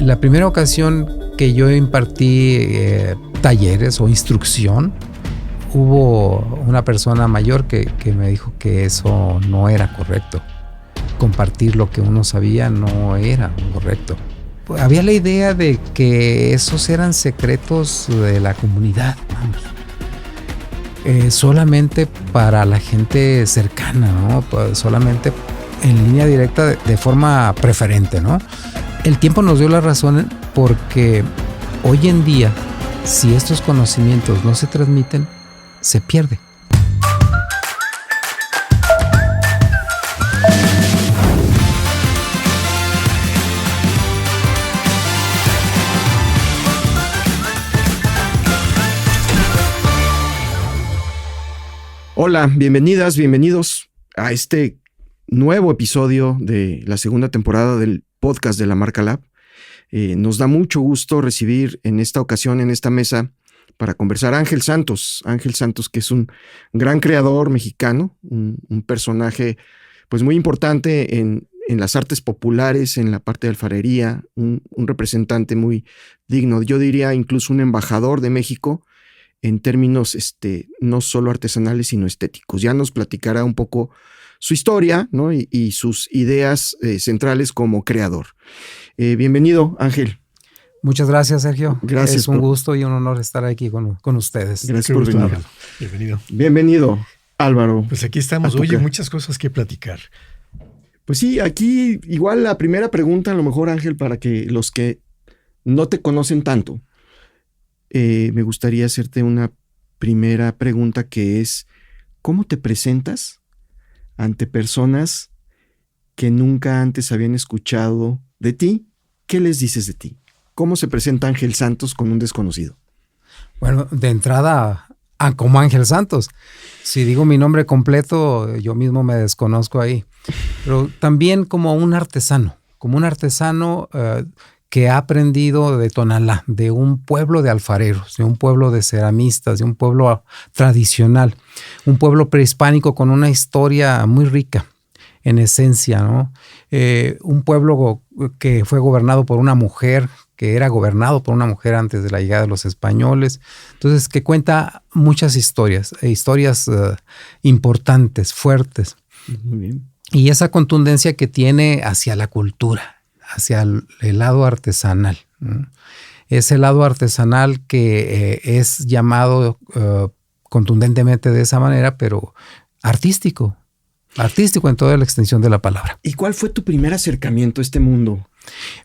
La primera ocasión que yo impartí talleres o instrucción, hubo una persona mayor que me dijo que eso no era correcto. Compartir lo que uno sabía no era correcto. Había la idea de que esos eran secretos de la comunidad, vamos. Solamente para la gente cercana, ¿no? Pues solamente en línea directa de forma preferente, ¿no? El tiempo nos dio la razón porque hoy en día, si estos conocimientos no se transmiten, se pierde. Hola, bienvenidas, bienvenidos a este nuevo episodio de la segunda temporada del podcast de la Marca Lab. Nos da mucho gusto recibir en esta ocasión, en esta mesa, para conversar a Ángel Santos. Ángel Santos, que es un gran creador mexicano, un personaje pues muy importante en las artes populares, en la parte de alfarería, un representante muy digno, yo diría incluso un embajador de México en términos no solo artesanales, sino estéticos. Ya nos platicará un poco su historia, ¿no? y sus ideas centrales como creador. Bienvenido, Ángel. Muchas gracias, Sergio. Gracias. Es un gusto y un honor estar aquí con ustedes. Gracias por venir. Ángel. Bienvenido. Bienvenido, Álvaro. Pues aquí estamos. Oye, muchas cosas que platicar. Pues sí, aquí igual la primera pregunta, a lo mejor, Ángel, para que los que no te conocen tanto, me gustaría hacerte una primera pregunta que es, ¿cómo te presentas ante personas que nunca antes habían escuchado de ti? ¿Qué les dices de ti? ¿Cómo se presenta Ángel Santos con un desconocido? Bueno, de entrada, como Ángel Santos. Si digo mi nombre completo, yo mismo me desconozco ahí. Pero también como un artesano que ha aprendido de Tonalá, de un pueblo de alfareros, de un pueblo de ceramistas, de un pueblo tradicional, un pueblo prehispánico con una historia muy rica en esencia, ¿no? Un pueblo que fue gobernado por una mujer, que era gobernado por una mujer antes de la llegada de los españoles. Entonces, que cuenta muchas historias importantes, fuertes. Muy bien. Y esa contundencia que tiene hacia la cultura, hacia el lado artesanal. Ese lado artesanal que es llamado contundentemente de esa manera, pero artístico en toda la extensión de la palabra. ¿Y cuál fue tu primer acercamiento a este mundo?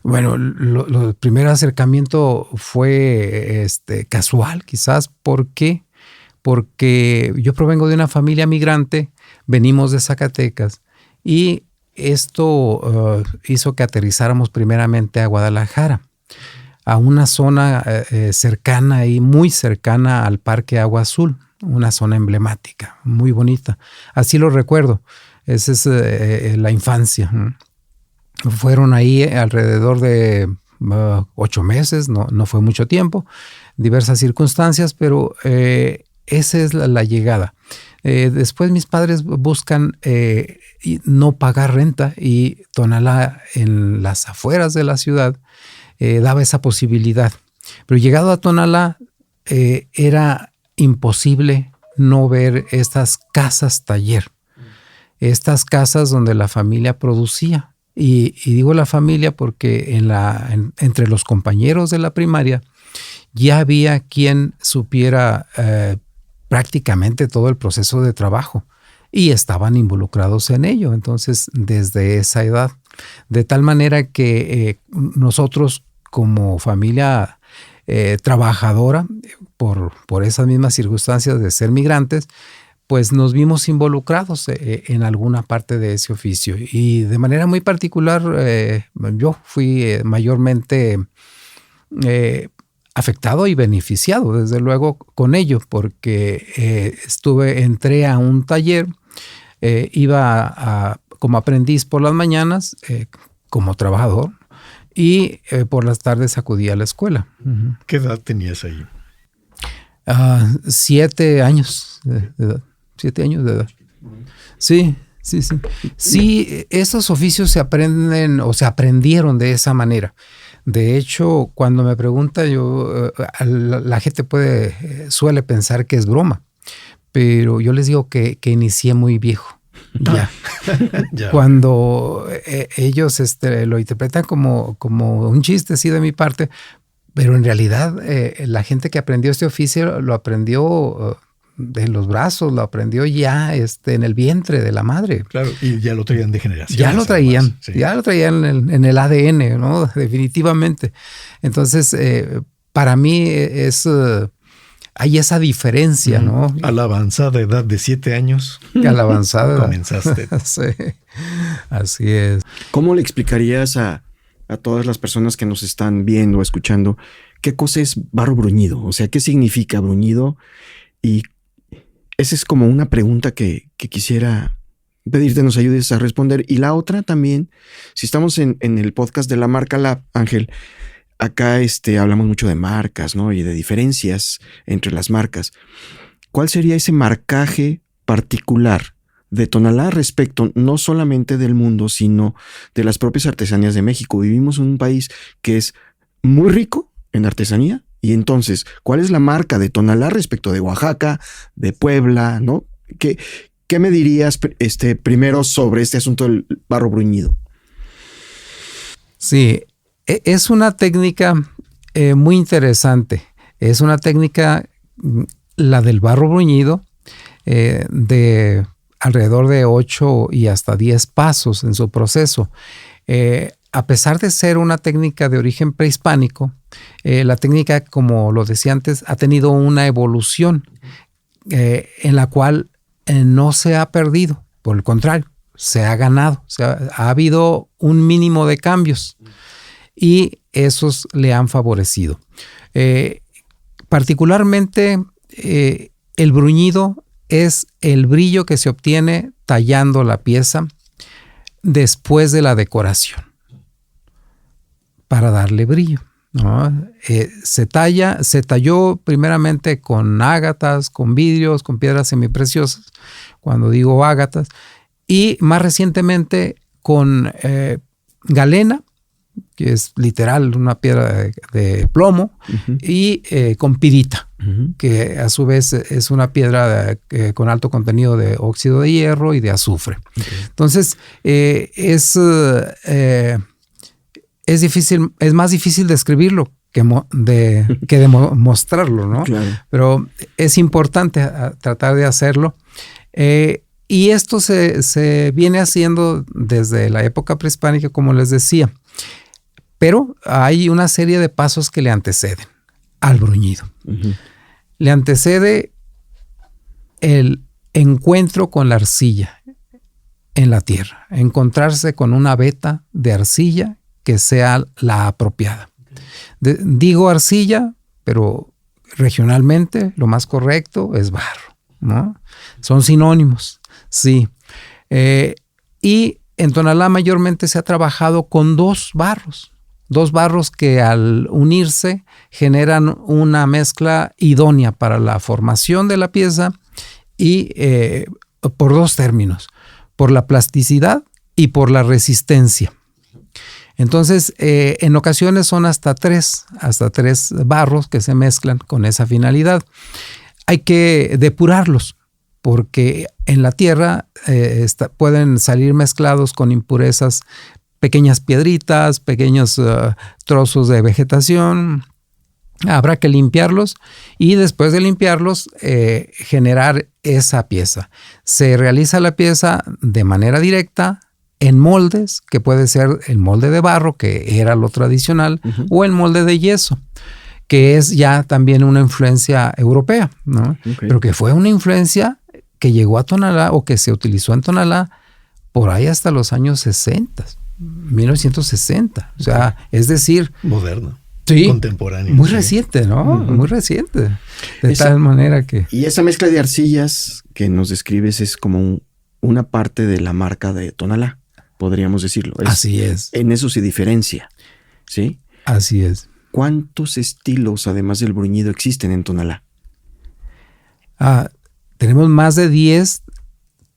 Bueno, el primer acercamiento fue casual, quizás. ¿Por qué? Porque yo provengo de una familia migrante, venimos de Zacatecas, y esto hizo que aterrizáramos primeramente a Guadalajara, a una zona cercana y muy cercana al Parque Agua Azul, una zona emblemática, muy bonita. Así lo recuerdo. Esa es la infancia. Fueron ahí alrededor de 8 meses, no fue mucho tiempo, diversas circunstancias, pero esa es la llegada. Después mis padres buscan no pagar renta, y Tonalá, en las afueras de la ciudad, daba esa posibilidad. Pero llegado a Tonalá, era imposible no ver estas casas taller, estas casas donde la familia producía. Y digo la familia porque entre los compañeros de la primaria ya había quien supiera prácticamente todo el proceso de trabajo y estaban involucrados en ello. Entonces, desde esa edad, de tal manera que nosotros como familia trabajadora, por esas mismas circunstancias de ser migrantes, pues nos vimos involucrados en alguna parte de ese oficio. Y de manera muy particular, yo fui mayormente afectado y beneficiado, desde luego, con ello, porque entré a un taller, iba como aprendiz por las mañanas, como trabajador, y por las tardes acudía a la escuela. ¿Qué edad tenías ahí? 7 años de edad. 7 años de edad. Sí. Sí, esos oficios se aprenden o se aprendieron de esa manera. De hecho, cuando me pregunta, la gente suele pensar que es broma, pero yo les digo que inicié muy viejo. Ya. Ya. Cuando ellos lo interpretan como un chiste, sí, de mi parte, pero en realidad la gente que aprendió este oficio lo aprendió en los brazos, lo aprendió ya en el vientre de la madre. Claro, y ya lo traían de generación. Ya lo traían, además, sí. ya lo traían en el ADN, ¿no? Definitivamente. Entonces, para mí hay esa diferencia, ¿no? A la avanzada edad de 7 años. A la avanzada. Comenzaste. Sí, así es. ¿Cómo le explicarías a todas las personas que nos están viendo o escuchando qué cosa es barro bruñido? O sea, ¿qué significa bruñido? Y esa es como una pregunta que quisiera pedirte nos ayudes a responder. Y la otra también, si estamos en el podcast de la Marca Lab, Ángel, acá hablamos mucho de marcas, ¿no? Y de diferencias entre las marcas. ¿Cuál sería ese marcaje particular de Tonalá respecto no solamente del mundo, sino de las propias artesanías de México? Vivimos en un país que es muy rico en artesanía. Y entonces, ¿cuál es la marca de Tonalá respecto de Oaxaca, de Puebla, ¿no? ¿Qué me dirías primero sobre este asunto del barro bruñido? Sí, es una técnica muy interesante. Es una técnica, la del barro bruñido, de alrededor de 8 y hasta 10 pasos en su proceso. A pesar de ser una técnica de origen prehispánico, la técnica, como lo decía antes, ha tenido una evolución en la cual no se ha perdido. Por el contrario, se ha ganado. Ha habido un mínimo de cambios y esos le han favorecido. Particularmente, el bruñido es el brillo que se obtiene tallando la pieza después de la decoración para darle brillo, ¿no? Se talló primeramente con ágatas, con vidrios, con piedras semipreciosas, cuando digo ágatas, y más recientemente con galena, que es literal una piedra de plomo, uh-huh. Y con pirita, uh-huh. Que a su vez es una piedra con alto contenido de óxido de hierro y de azufre. Okay. Entonces, es más difícil describirlo que mostrarlo, ¿no? Claro. Pero es importante tratar de hacerlo. Y esto se viene haciendo desde la época prehispánica, como les decía. Pero hay una serie de pasos que le anteceden al bruñido. Uh-huh. Le antecede el encuentro con la arcilla en la tierra. Encontrarse con una veta de arcilla que sea la apropiada. Digo arcilla, pero regionalmente lo más correcto es barro, ¿no? Son sinónimos, sí. Y en Tonalá mayormente se ha trabajado con dos barros que al unirse generan una mezcla idónea para la formación de la pieza y por dos términos, por la plasticidad y por la resistencia. Entonces, en ocasiones son hasta tres barros que se mezclan con esa finalidad. Hay que depurarlos porque en la tierra pueden salir mezclados con impurezas, pequeñas piedritas, pequeños trozos de vegetación. Habrá que limpiarlos y después de limpiarlos generar esa pieza. Se realiza la pieza de manera directa en moldes, que puede ser el molde de barro, que era lo tradicional, uh-huh. O el molde de yeso, que es ya también una influencia europea, ¿no? Okay. Pero que fue una influencia que llegó a Tonalá o que se utilizó en Tonalá por ahí hasta los años 60, 1960. O sea, es decir... Moderno. Sí, contemporáneo. Muy reciente, ¿no? Uh-huh. Muy reciente. De tal manera que... Y esa mezcla de arcillas que nos describes es como una parte de la marca de Tonalá, podríamos decirlo. Así es. En eso se diferencia, ¿sí? Así es. ¿Cuántos estilos, además del bruñido, existen en Tonalá? Tenemos más de 10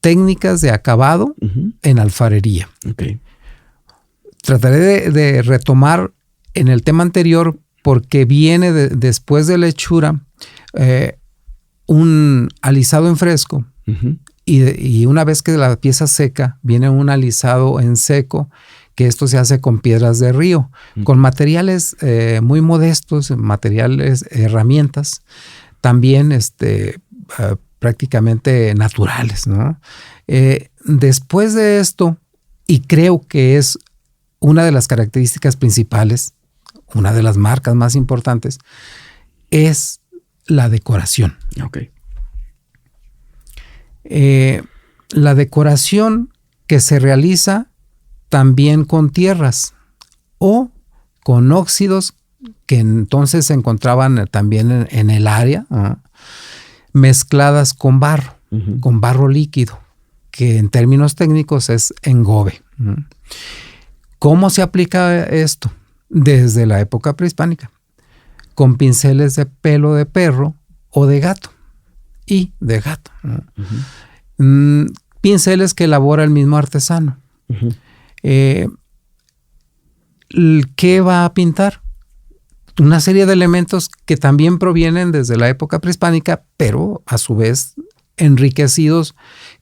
técnicas de acabado, uh-huh. En alfarería. Okay. Trataré de retomar en el tema anterior porque viene después de la hechura un alisado en fresco. Uh-huh. Y una vez que la pieza seca, viene un alisado en seco, que esto se hace con piedras de río, con materiales muy modestos, herramientas, también prácticamente naturales, ¿no? Después de esto, y creo que es una de las características principales, una de las marcas más importantes, es la decoración. Okay. La decoración que se realiza también con tierras o con óxidos que entonces se encontraban también en el área, mezcladas con barro líquido, que en términos técnicos es engobe. ¿Cómo se aplica esto? Desde la época prehispánica, con pinceles de pelo de perro o de gato y de gato. Uh-huh. Pinceles que elabora el mismo artesano. Uh-huh. ¿Qué va a pintar? Una serie de elementos que también provienen desde la época prehispánica, pero a su vez enriquecidos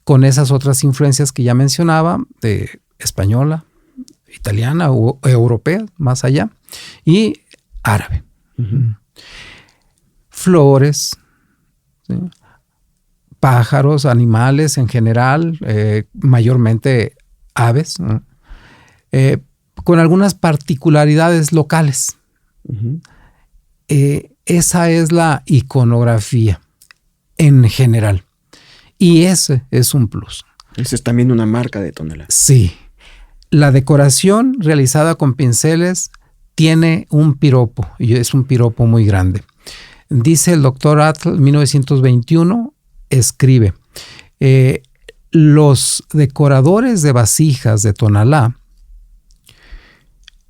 con esas otras influencias que ya mencionaba, de española, italiana o europea, más allá, y árabe. Uh-huh. Flores, ¿sí? Pájaros, animales en general, mayormente aves, ¿no? Con algunas particularidades locales. Uh-huh. Esa es la iconografía en general. Y ese es un plus. Esa es también una marca de Tonalá. Sí. La decoración realizada con pinceles tiene un piropo, y es un piropo muy grande. Dice el doctor Atl, 1921, escribe, los decoradores de vasijas de Tonalá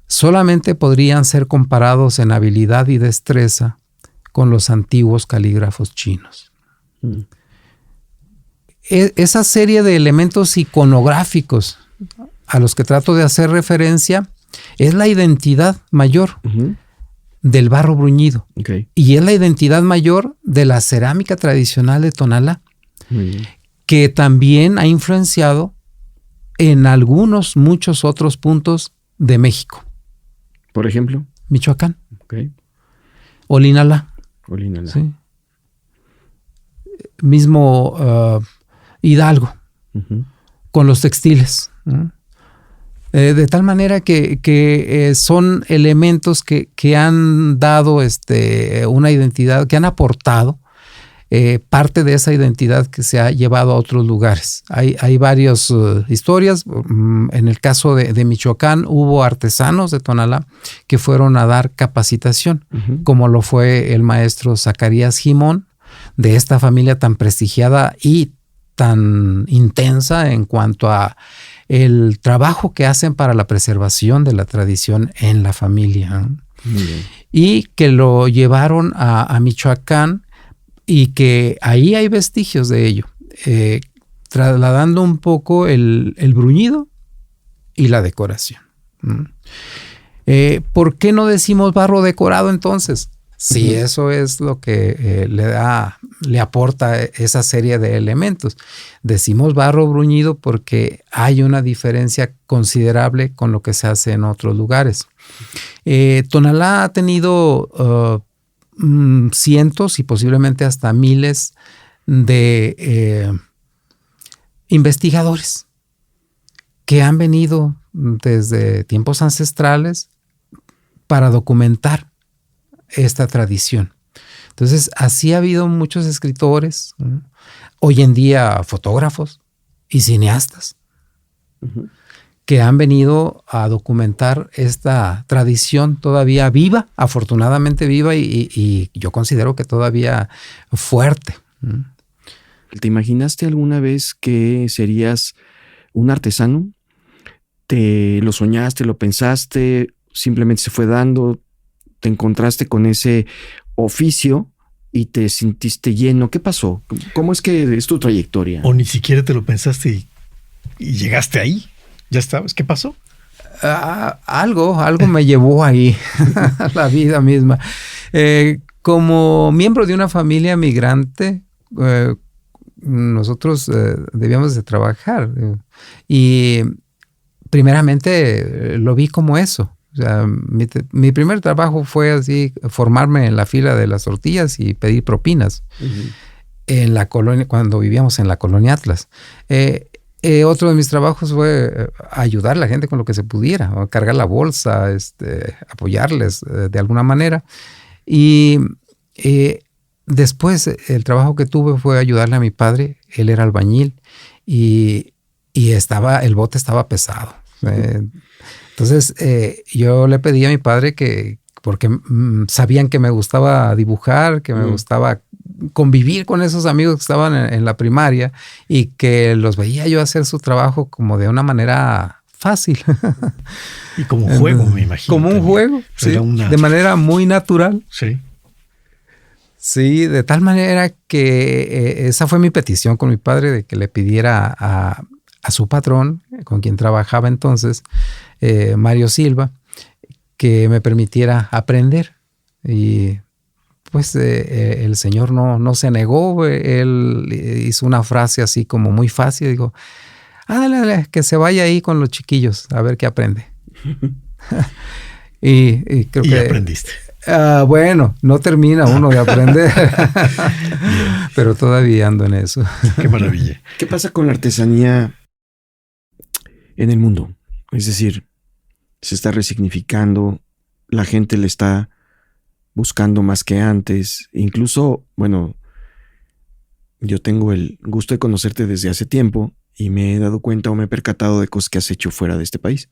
solamente podrían ser comparados en habilidad y destreza con los antiguos calígrafos chinos. Esa serie de elementos iconográficos a los que trato de hacer referencia es la identidad mayor del barro bruñido. Okay. Y es la identidad mayor de la cerámica tradicional de Tonalá, que también ha influenciado en muchos otros puntos de México. Por ejemplo, Michoacán. Okay. Olinalá. ¿Sí? Mismo Hidalgo, con los textiles. De tal manera que son elementos que han dado una identidad, que han aportado parte de esa identidad que se ha llevado a otros lugares. Hay varias historias. En el caso de Michoacán hubo artesanos de Tonalá que fueron a dar capacitación, como lo fue el maestro Zacarías Jimón, de esta familia tan prestigiada y tan intensa en cuanto a el trabajo que hacen para la preservación de la tradición en la familia. Y que lo llevaron a Michoacán, y que ahí hay vestigios de ello, trasladando un poco el bruñido y la decoración. ¿Por qué no decimos barro decorado entonces? Sí, eso es lo que le aporta esa serie de elementos. Decimos barro bruñido porque hay una diferencia considerable con lo que se hace en otros lugares. Tonalá ha tenido cientos y posiblemente hasta miles de investigadores que han venido desde tiempos ancestrales para documentar esta tradición. Entonces, así ha habido muchos escritores, hoy en día fotógrafos y cineastas, que han venido a documentar esta tradición todavía viva, afortunadamente viva, y yo considero que todavía fuerte. ¿Te imaginaste alguna vez que serías un artesano? ¿Te lo soñaste, lo pensaste, simplemente se fue dando, te encontraste con ese oficio y te sentiste lleno? ¿Qué pasó? ¿Cómo es que es tu trayectoria? ¿O ni siquiera te lo pensaste y llegaste ahí? ¿Ya estabas? ¿Qué pasó? Algo me llevó ahí, la vida misma. Como miembro de una familia migrante, nosotros debíamos de trabajar. Y primeramente lo vi como eso. O sea, mi primer trabajo fue así, formarme en la fila de las tortillas y pedir propinas. Uh-huh. En la colonia, cuando vivíamos en la colonia Atlas. Otro de mis trabajos fue ayudar a la gente con lo que se pudiera, cargar la bolsa, apoyarles de alguna manera. Y después el trabajo que tuve fue ayudarle a mi padre. Él era albañil y el bote estaba pesado. Entonces yo le pedí a mi padre porque sabían que me gustaba dibujar, que me gustaba convivir con esos amigos que estaban en la primaria y que los veía yo hacer su trabajo como de una manera fácil. Y como un juego, me imagino. Como un juego, sí, de manera muy natural. Sí. Sí, de tal manera que esa fue mi petición con mi padre, de que le pidiera a su patrón, con quien trabajaba entonces, Mario Silva, que me permitiera aprender. Y pues el señor no se negó. Él hizo una frase así como muy fácil. Dijo, dale, que se vaya ahí con los chiquillos a ver qué aprende. y creo que aprendiste. Bueno, no termina uno de aprender, pero todavía ando en eso. Qué maravilla. ¿Qué pasa con la artesanía en el mundo? Es decir, se está resignificando, la gente le está buscando más que antes. Incluso, bueno, yo tengo el gusto de conocerte desde hace tiempo y me he dado cuenta o me he percatado de cosas que has hecho fuera de este país.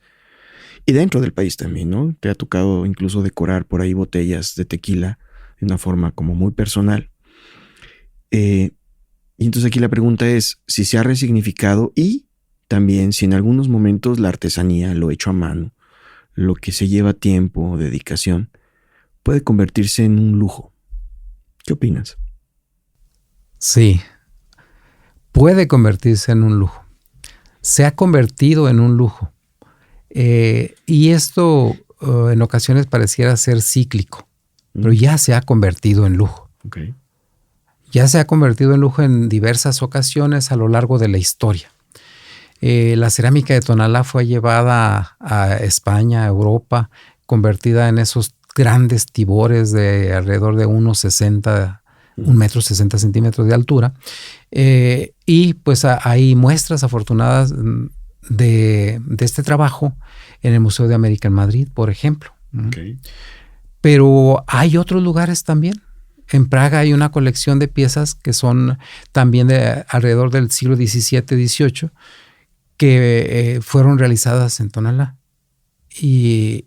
Y dentro del país también, ¿no? Te ha tocado incluso decorar por ahí botellas de tequila de una forma como muy personal. Y entonces aquí la pregunta es si se ha resignificado y también si en algunos momentos la artesanía, lo hecho a mano, lo que se lleva tiempo, dedicación, puede convertirse en un lujo. ¿Qué opinas? Sí, puede convertirse en un lujo. Se ha convertido en un lujo. Y esto en ocasiones pareciera ser cíclico, pero ya se ha convertido en lujo. Okay. Ya se ha convertido en lujo en diversas ocasiones a lo largo de la historia. La cerámica de Tonalá fue llevada a España, a Europa, convertida en esos grandes tibores de alrededor de 1,60 m de altura. Y pues hay muestras afortunadas de este trabajo en el Museo de América en Madrid, por ejemplo. Okay. Pero hay otros lugares también. En Praga hay una colección de piezas que son también de alrededor del siglo XVII, XVIII, que fueron realizadas en Tonalá. Y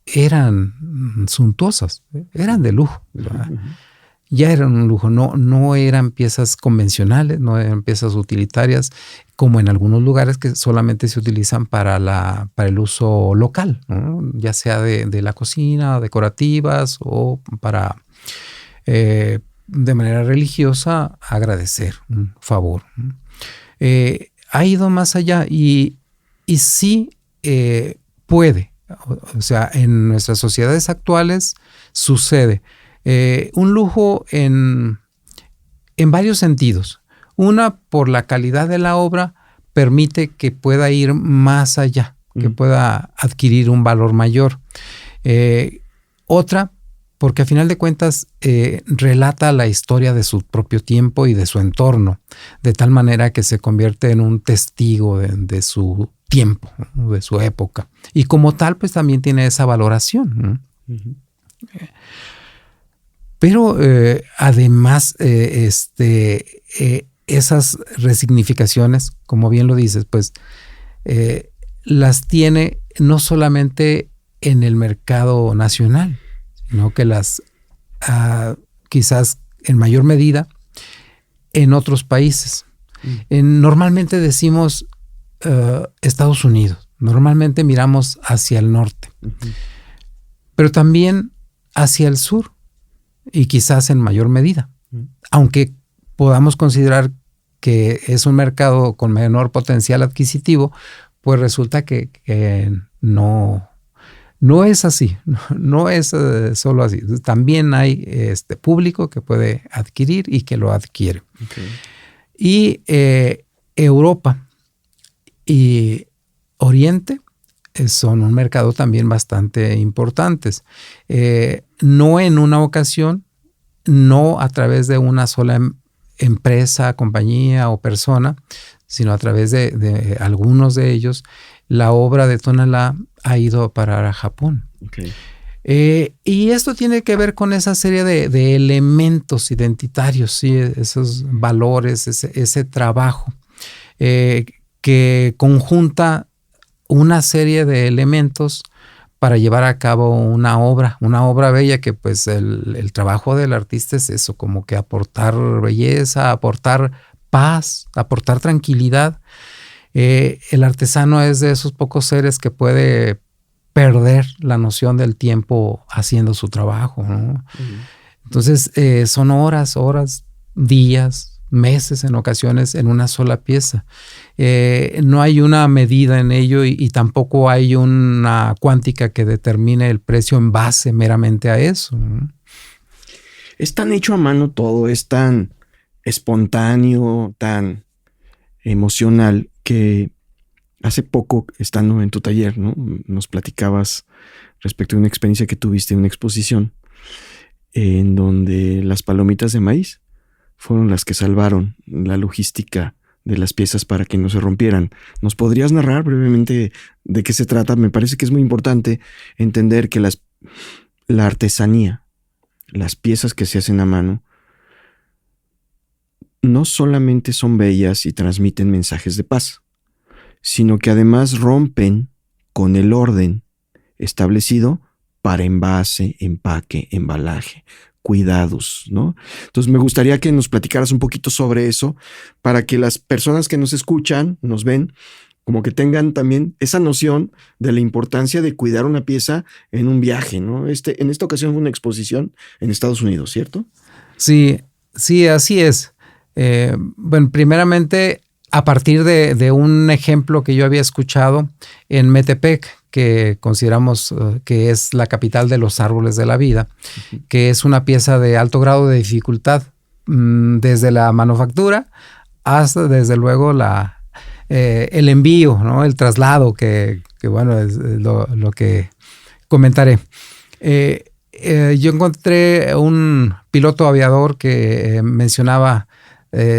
eran suntuosas, eran de lujo. Uh-huh. Ya eran un lujo, no eran piezas convencionales, no eran piezas utilitarias, como en algunos lugares que solamente se utilizan para el uso local, ¿no? Ya sea de la cocina, decorativas o para, de manera religiosa, agradecer un favor. Ha ido más allá y sí puede. O sea, en nuestras sociedades actuales sucede. Un lujo en varios sentidos. Una, por la calidad de la obra, permite que pueda ir más allá, que pueda adquirir un valor mayor. Otra, porque a final de cuentas relata la historia de su propio tiempo y de su entorno, de tal manera que se convierte en un testigo de su tiempo, ¿no? De su época. Y como tal, pues también tiene esa valoración, ¿no? Uh-huh. Pero además, esas resignificaciones, como bien lo dices, pues las tiene no solamente en el mercado nacional, sino que las quizás en mayor medida en otros países. Normalmente decimos Estados Unidos, normalmente miramos hacia el norte, pero también hacia el sur. Y quizás en mayor medida, aunque podamos considerar que es un mercado con menor potencial adquisitivo, pues resulta que no es así, no es solo así. También hay público que puede adquirir y que lo adquiere. Okay. Y Europa y Oriente son un mercado también bastante importantes. No en una ocasión, no a través de una sola empresa, compañía o persona, sino a través de algunos de ellos, la obra de Tonalá ha ido a parar a Japón. Okay. Y esto tiene que ver con esa serie de elementos identitarios, ¿sí? Esos valores, ese trabajo que conjunta una serie de elementos para llevar a cabo una obra bella, que pues el trabajo del artista es eso, como que aportar belleza, aportar paz, aportar tranquilidad. El artesano es de esos pocos seres que puede perder la noción del tiempo haciendo su trabajo, ¿no? Entonces son horas, días, meses en ocasiones en una sola pieza. No hay una medida en ello y tampoco hay una cuántica que determine el precio en base meramente a eso, ¿no? Es tan hecho a mano todo, es tan espontáneo, tan emocional, que hace poco, estando en tu taller, ¿no?, nos platicabas respecto a una experiencia que tuviste en una exposición en donde las palomitas de maíz fueron las que salvaron la logística de las piezas para que no se rompieran. ¿Nos podrías narrar brevemente de qué se trata? Me parece que es muy importante entender que la artesanía, las piezas que se hacen a mano, no solamente son bellas y transmiten mensajes de paz, sino que además rompen con el orden establecido para envase, empaque, embalaje, cuidados, ¿no? Entonces me gustaría que nos platicaras un poquito sobre eso para que las personas que nos escuchan, nos ven, como que tengan también esa noción de la importancia de cuidar una pieza en un viaje, ¿no? En esta ocasión fue una exposición en Estados Unidos, ¿cierto? Sí, así es. Bueno, primeramente, a partir de un ejemplo que yo había escuchado en Metepec, que consideramos que es la capital de los árboles de la vida, que es una pieza de alto grado de dificultad, desde la manufactura hasta, desde luego, el envío, ¿no? El traslado, que bueno, es lo que comentaré. Yo encontré un piloto aviador que mencionaba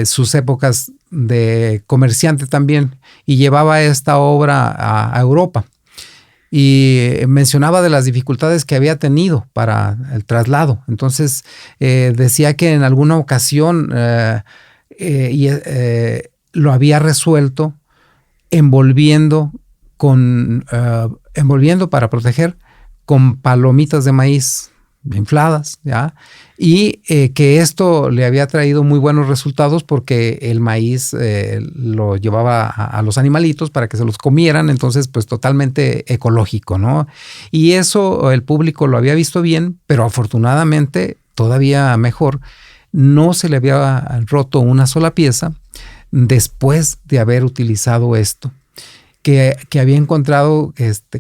sus épocas de comerciante también, y llevaba esta obra a Europa, y mencionaba de las dificultades que había tenido para el traslado. Entonces decía que en alguna ocasión lo había resuelto envolviendo para proteger con palomitas de maíz infladas, ¿ya? Y que esto le había traído muy buenos resultados, porque el maíz lo llevaba a los animalitos para que se los comieran, entonces pues totalmente ecológico, ¿no? Y eso el público lo había visto bien, pero afortunadamente, todavía mejor, no se le había roto una sola pieza después de haber utilizado esto. Que había encontrado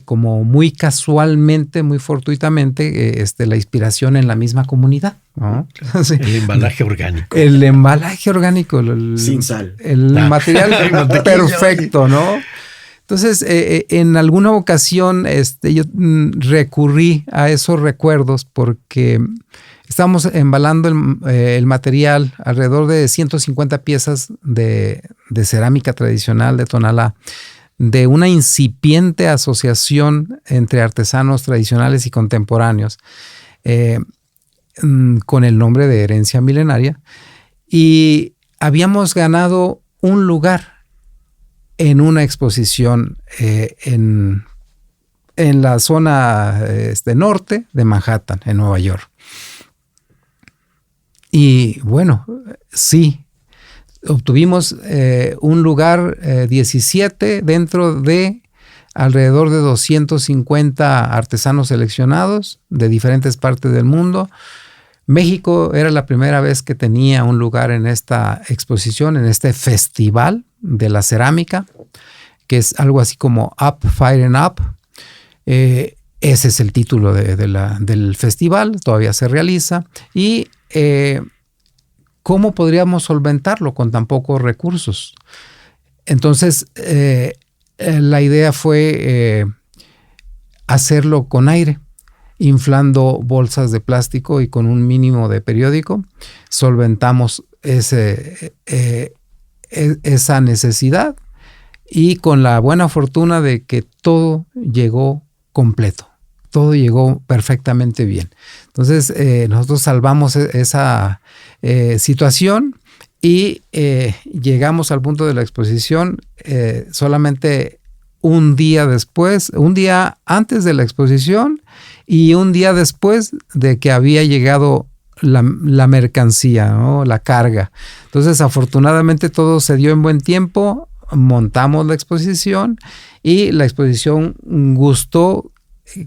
como muy casualmente, muy fortuitamente, la inspiración en la misma comunidad, ¿no? Sí. El embalaje orgánico. El embalaje orgánico. Sin sal. El material perfecto, ¿no? Entonces, en alguna ocasión yo recurrí a esos recuerdos, porque estábamos embalando el material, alrededor de 150 piezas de cerámica tradicional de Tonalá, de una incipiente asociación entre artesanos tradicionales y contemporáneos, con el nombre de Herencia Milenaria, y habíamos ganado un lugar en una exposición en la zona norte de Manhattan, en Nueva York. Y bueno, sí, obtuvimos un lugar 17 dentro de alrededor de 250 artesanos seleccionados de diferentes partes del mundo. México era la primera vez que tenía un lugar en esta exposición, en este festival de la cerámica, que es algo así como Up, Fire and Up. Ese es el título del festival, todavía se realiza. Y ¿cómo podríamos solventarlo con tan pocos recursos? Entonces, la idea fue hacerlo con aire, inflando bolsas de plástico y con un mínimo de periódico solventamos esa necesidad, y con la buena fortuna de que todo llegó completo, todo llegó perfectamente bien. Entonces nosotros salvamos esa situación y llegamos al punto de la exposición solamente un día después, un día antes de la exposición y un día después de que había llegado la mercancía, ¿no? La carga. Entonces, afortunadamente todo se dio en buen tiempo, montamos la exposición y la exposición gustó,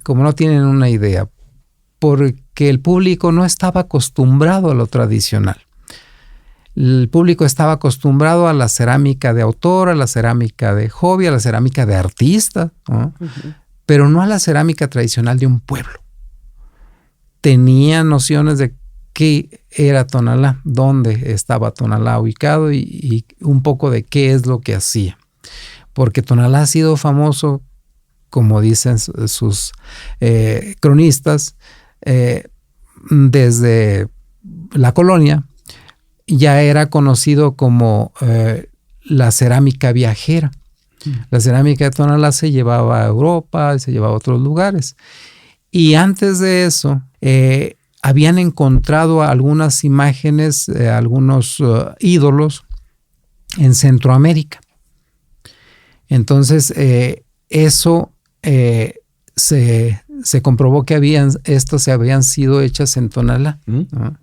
como no tienen una idea, porque el público no estaba acostumbrado a lo tradicional. El público estaba acostumbrado a la cerámica de autor, a la cerámica de hobby, a la cerámica de artista, ¿no? Pero no a la cerámica tradicional de un pueblo. Tenía nociones de qué era Tonalá, dónde estaba Tonalá ubicado y un poco de qué es lo que hacía. Porque Tonalá ha sido famoso, como dicen sus cronistas, desde la colonia. Ya era conocido como la cerámica viajera. La cerámica de Tonalá se llevaba a Europa, se llevaba a otros lugares. Y antes de eso, habían encontrado algunas imágenes, algunos ídolos en Centroamérica. Entonces, eso se comprobó que estas se habían sido hechas en Tonalá, ¿no?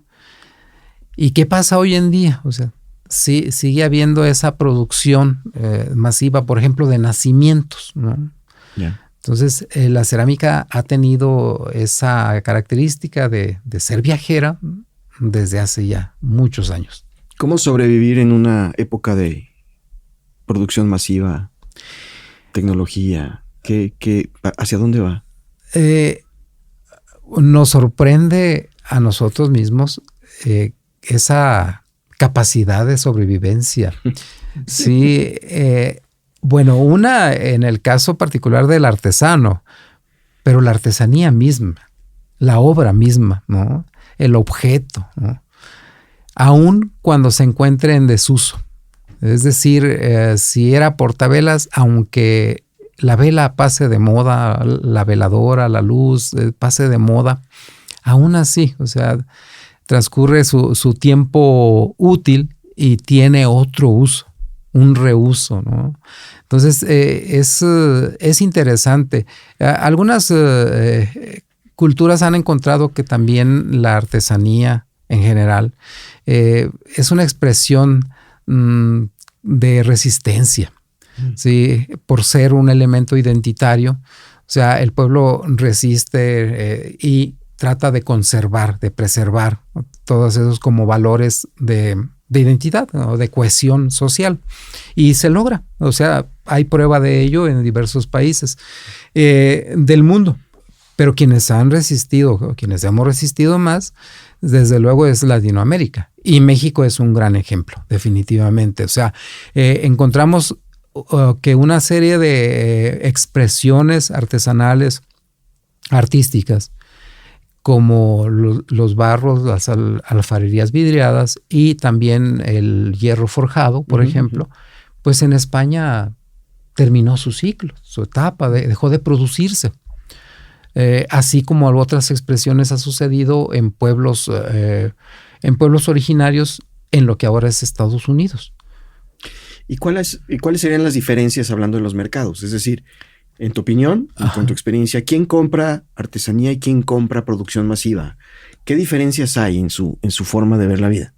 ¿Y qué pasa hoy en día? O sea, sí, sigue habiendo esa producción masiva, por ejemplo, de nacimientos, ¿no? Yeah. Entonces, la cerámica ha tenido esa característica de ser viajera desde hace ya muchos años. ¿Cómo sobrevivir en una época de producción masiva, tecnología? ¿Hacia dónde va? Nos sorprende a nosotros mismos esa capacidad de sobrevivencia. Sí, bueno, una en el caso particular del artesano, pero la artesanía misma, la obra misma, ¿no? El objeto, ¿no? Aún cuando se encuentre en desuso. Es decir, si era portavelas, aunque la vela pase de moda, la veladora, la luz pase de moda, aún así, o sea, transcurre su tiempo útil y tiene otro uso, un reuso, ¿no? Entonces, es interesante. Algunas culturas han encontrado que también la artesanía en general es una expresión de resistencia, ¿sí? Por ser un elemento identitario. O sea, el pueblo resiste y trata de conservar, de preservar todos esos como valores de identidad, ¿no? De cohesión social. Y se logra. O sea, hay prueba de ello en diversos países del mundo. Pero quienes han resistido, quienes hemos resistido más, desde luego es Latinoamérica. Y México es un gran ejemplo, definitivamente. O sea, encontramos que una serie de expresiones artesanales, artísticas, como los barros, las alfarerías vidriadas y también el hierro forjado, por ejemplo, pues en España terminó su ciclo, su etapa, dejó de producirse. Así como otras expresiones ha sucedido en pueblos originarios en lo que ahora es Estados Unidos. ¿Y cuáles serían las diferencias hablando de los mercados? Es decir, en tu opinión y con tu experiencia, ¿quién compra artesanía y quién compra producción masiva? ¿Qué diferencias hay en su forma de ver la vida?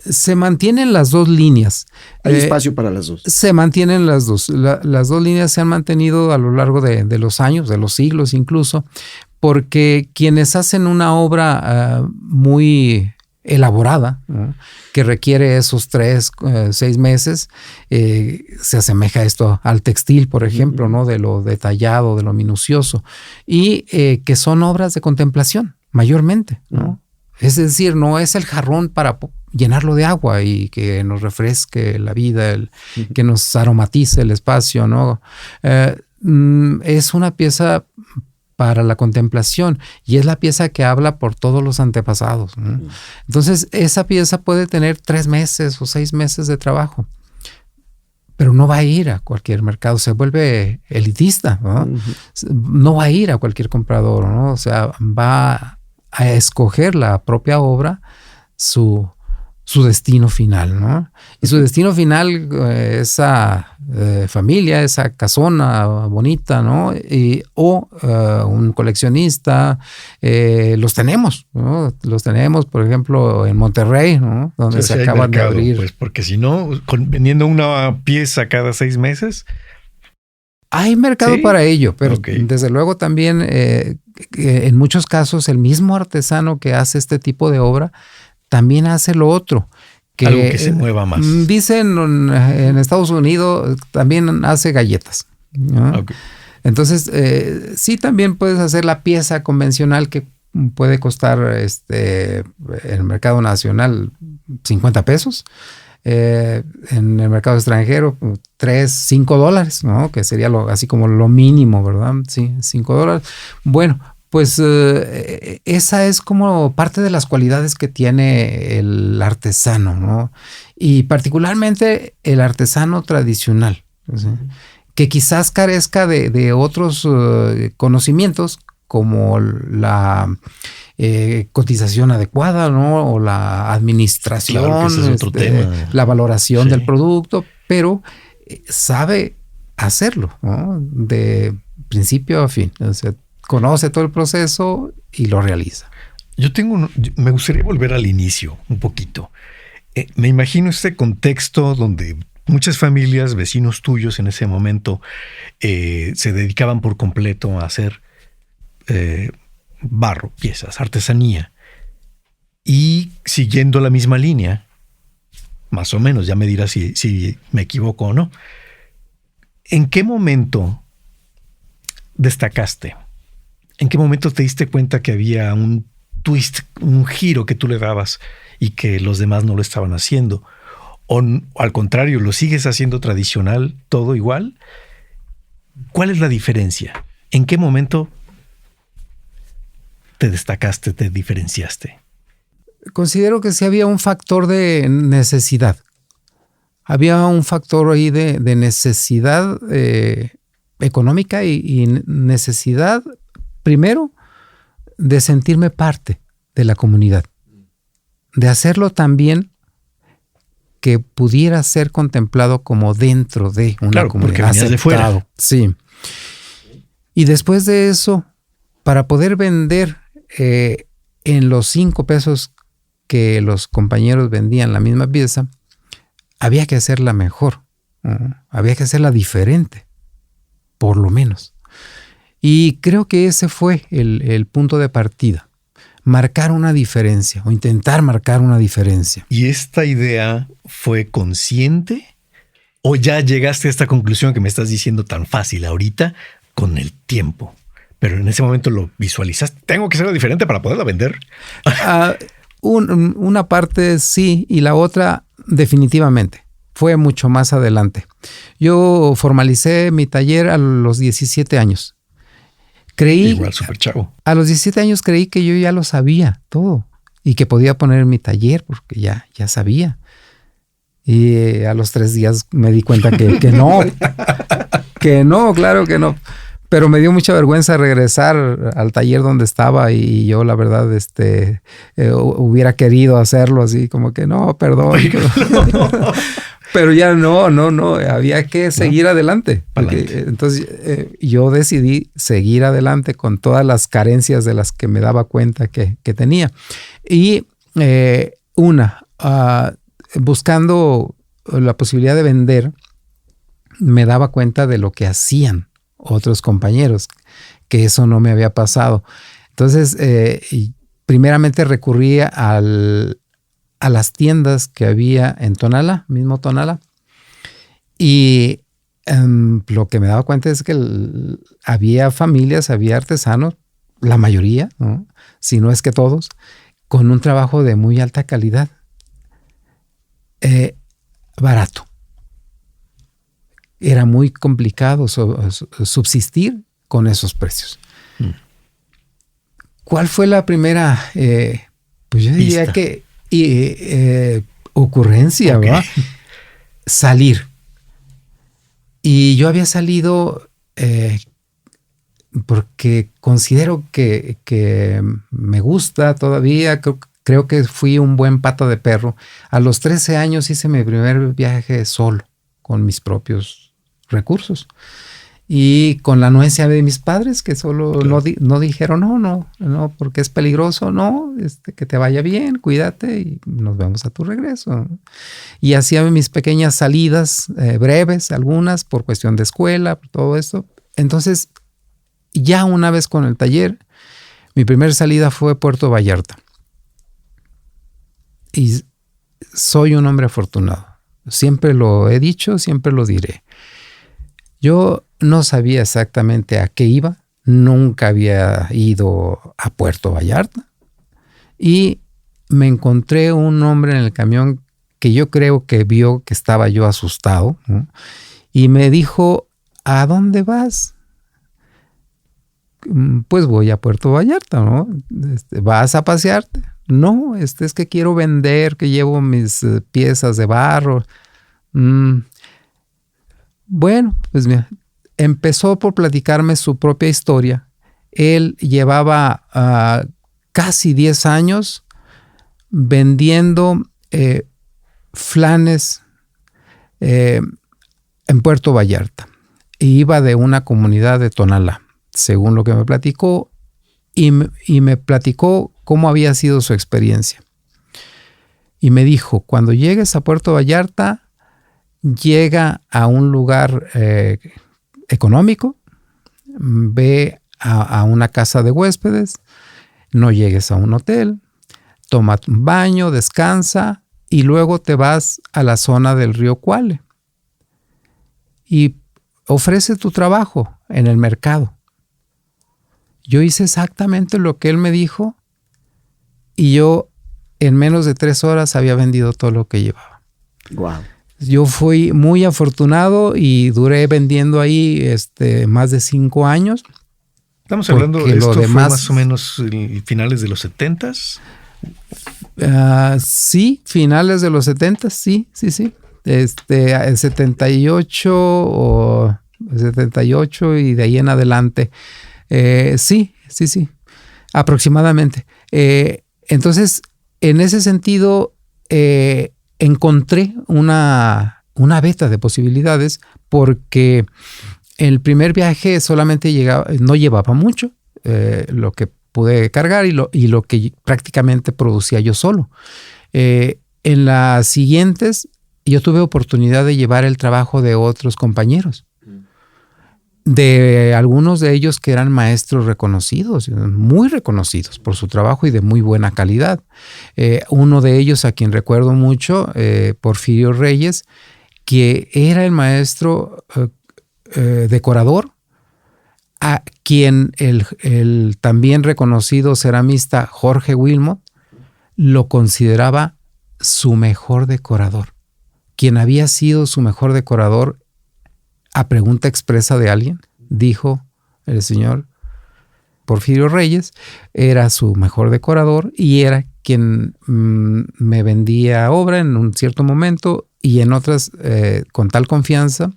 Se mantienen las dos líneas. ¿Hay espacio para las dos? Se mantienen las dos. Las dos líneas se han mantenido a lo largo de los años, de los siglos incluso, porque quienes hacen una obra muy elaborada, ¿no?, que requiere esos 3, 6 meses. Se asemeja esto al textil, por ejemplo, ¿no?, de lo detallado, de lo minucioso, y que son obras de contemplación, mayormente, ¿no? Es decir, no es el jarrón para llenarlo de agua y que nos refresque la vida, que nos aromatice el espacio, ¿no? Es una pieza para la contemplación y es la pieza que habla por todos los antepasados, ¿no? Entonces, esa pieza puede tener 3 meses o 6 meses de trabajo, pero no va a ir a cualquier mercado, se vuelve elitista, ¿no? No va a ir a cualquier comprador, ¿no? O sea, va a escoger la propia obra, su destino final, ¿no? Y su destino final, esa familia, esa casona bonita, ¿no? O un coleccionista, los tenemos, ¿no? Los tenemos, por ejemplo, en Monterrey, ¿no?, donde se acaban de abrir. Pues porque si no, vendiendo una pieza cada 6 meses. Hay mercado para ello, pero desde luego también en muchos casos el mismo artesano que hace este tipo de obra también hace lo otro. Algo que se mueva más. Dicen en Estados Unidos también hace galletas, ¿no? Entonces, sí, también puedes hacer la pieza convencional que puede costar en el mercado nacional 50 pesos. En el mercado extranjero, $3, $5, ¿no? Que sería así como lo mínimo, ¿verdad? Sí, $5. Bueno, pues esa es como parte de las cualidades que tiene el artesano, ¿no? Y particularmente el artesano tradicional, ¿sí?, que quizás carezca de otros conocimientos como la cotización adecuada, ¿no?, o la administración, claro, que ese es otro tema. La valoración del producto, pero sabe hacerlo, ¿no?, de principio a fin. O sea, conoce todo el proceso y lo realiza. Me gustaría volver al inicio un poquito. Me imagino este contexto donde muchas familias, vecinos tuyos en ese momento, se dedicaban por completo a hacer barro, piezas, artesanía. Y siguiendo la misma línea, más o menos, ya me dirás si me equivoco o no. ¿En qué momento destacaste? ¿En qué momento te diste cuenta que había un twist, un giro que tú le dabas y que los demás no lo estaban haciendo? ¿O al contrario, lo sigues haciendo tradicional, todo igual? ¿Cuál es la diferencia? ¿En qué momento te destacaste, te diferenciaste? Considero que sí había un factor de necesidad. Había un factor ahí de necesidad económica y necesidad, primero, de sentirme parte de la comunidad, de hacerlo también que pudiera ser contemplado como dentro de una comunidad. Porque venías de fuera. Sí. Y después de eso, para poder vender en los 5 pesos que los compañeros vendían la misma pieza, había que hacerla mejor, había que hacerla diferente, por lo menos. Y creo que ese fue el punto de partida, marcar una diferencia o intentar marcar una diferencia. ¿Y esta idea fue consciente o ya llegaste a esta conclusión que me estás diciendo tan fácil ahorita con el tiempo? Pero en ese momento lo visualizaste. ¿Tengo que ser diferente para poderla vender? Una parte sí y la otra definitivamente. Fue mucho más adelante. Yo formalicé mi taller a los 17 años. Igual súper chavo. A los 17 años creí que yo ya lo sabía todo y que podía poner mi taller porque ya sabía. Y a los 3 días me di cuenta que no. Que no, claro que no. Pero me dio mucha vergüenza regresar al taller donde estaba y yo la verdad hubiera querido hacerlo así como que no, perdón. Pero ya no, había que seguir adelante. Entonces yo decidí seguir adelante con todas las carencias de las que me daba cuenta que tenía. Y buscando la posibilidad de vender, me daba cuenta de lo que hacían otros compañeros, que eso no me había pasado. Entonces, primeramente recurrí al a las tiendas que había en Tonalá, mismo Tonalá. Y lo que me daba cuenta es que había familias, había artesanos, la mayoría, ¿no? Si no es que todos, con un trabajo de muy alta calidad, barato. Era muy complicado subsistir con esos precios. ¿Cuál fue la primera, pues yo diría que ocurrencia, okay, ¿verdad? Salir. Y yo había salido porque considero que me gusta todavía. Creo que fui un buen pata de perro. A los 13 años hice mi primer viaje solo, con mis propios recursos. Y con la anuencia de mis padres, que solo claro, no dijeron, no, porque es peligroso, no, que te vaya bien, cuídate y nos vemos a tu regreso. Y hacía mis pequeñas salidas breves, algunas por cuestión de escuela, todo esto. Entonces, ya una vez con el taller, mi primera salida fue Puerto Vallarta. Y soy un hombre afortunado. Siempre lo he dicho, siempre lo diré. Yo no sabía exactamente a qué iba, nunca había ido a Puerto Vallarta y me encontré un hombre en el camión que yo creo que vio que estaba yo asustado, ¿no? Y me dijo, ¿a dónde vas? Pues voy a Puerto Vallarta, ¿no? ¿Vas a pasearte? No, es que quiero vender, que llevo mis piezas de barro. Bueno, pues mira, empezó por platicarme su propia historia. Él llevaba casi 10 años vendiendo flanes en Puerto Vallarta. Y iba de una comunidad de Tonalá, según lo que me platicó, y me platicó cómo había sido su experiencia. Y me dijo, cuando llegues a Puerto Vallarta, llega a un lugar económico, ve a una casa de huéspedes, no llegues a un hotel, toma un baño, descansa y luego te vas a la zona del río Cuale y ofrece tu trabajo en el mercado. Yo hice exactamente lo que él me dijo y yo en menos de 3 horas había vendido todo lo que llevaba. Wow. Yo fui muy afortunado y duré vendiendo ahí más de 5 años. Estamos hablando de esto, demás, fue más o menos finales de los 70s. Sí, finales de los 70s, sí. 78 o 78 y de ahí en adelante. Sí, aproximadamente. Entonces, en ese sentido, encontré una beta de posibilidades porque el primer viaje solamente no llevaba mucho, lo que pude cargar y lo que prácticamente producía yo solo. En las siguientes, yo tuve oportunidad de llevar el trabajo de otros compañeros, de algunos de ellos que eran maestros reconocidos, muy reconocidos por su trabajo y de muy buena calidad. Uno de ellos, a quien recuerdo mucho, Porfirio Reyes, que era el maestro decorador, a quien el también reconocido ceramista Jorge Wilmot lo consideraba su mejor decorador. Quien había sido su mejor decorador, a pregunta expresa de alguien, dijo el señor Porfirio Reyes, era su mejor decorador y era quien me vendía obra en un cierto momento y en otras, con tal confianza,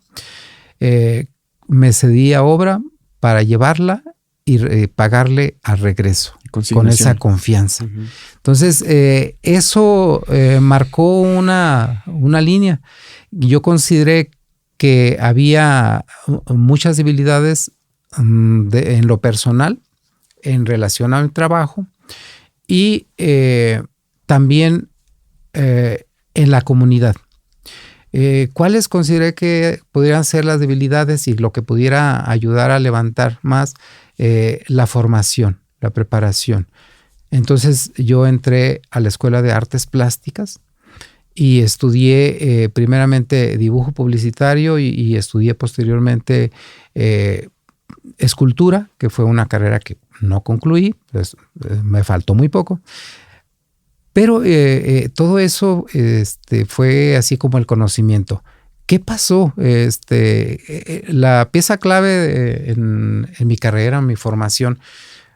me cedía obra para llevarla y pagarle al regreso, con esa confianza. Uh-huh. Entonces, eso marcó una línea. Yo consideré que había muchas debilidades en lo personal en relación al trabajo y también en la comunidad. ¿Cuáles consideré que podrían ser las debilidades y lo que pudiera ayudar a levantar más? La formación, la preparación. Entonces yo entré a la Escuela de Artes Plásticas y estudié primeramente dibujo publicitario y estudié posteriormente escultura, que fue una carrera que no concluí, pues, me faltó muy poco. Pero todo eso fue así como el conocimiento. ¿Qué pasó? La pieza clave en mi carrera, en mi formación,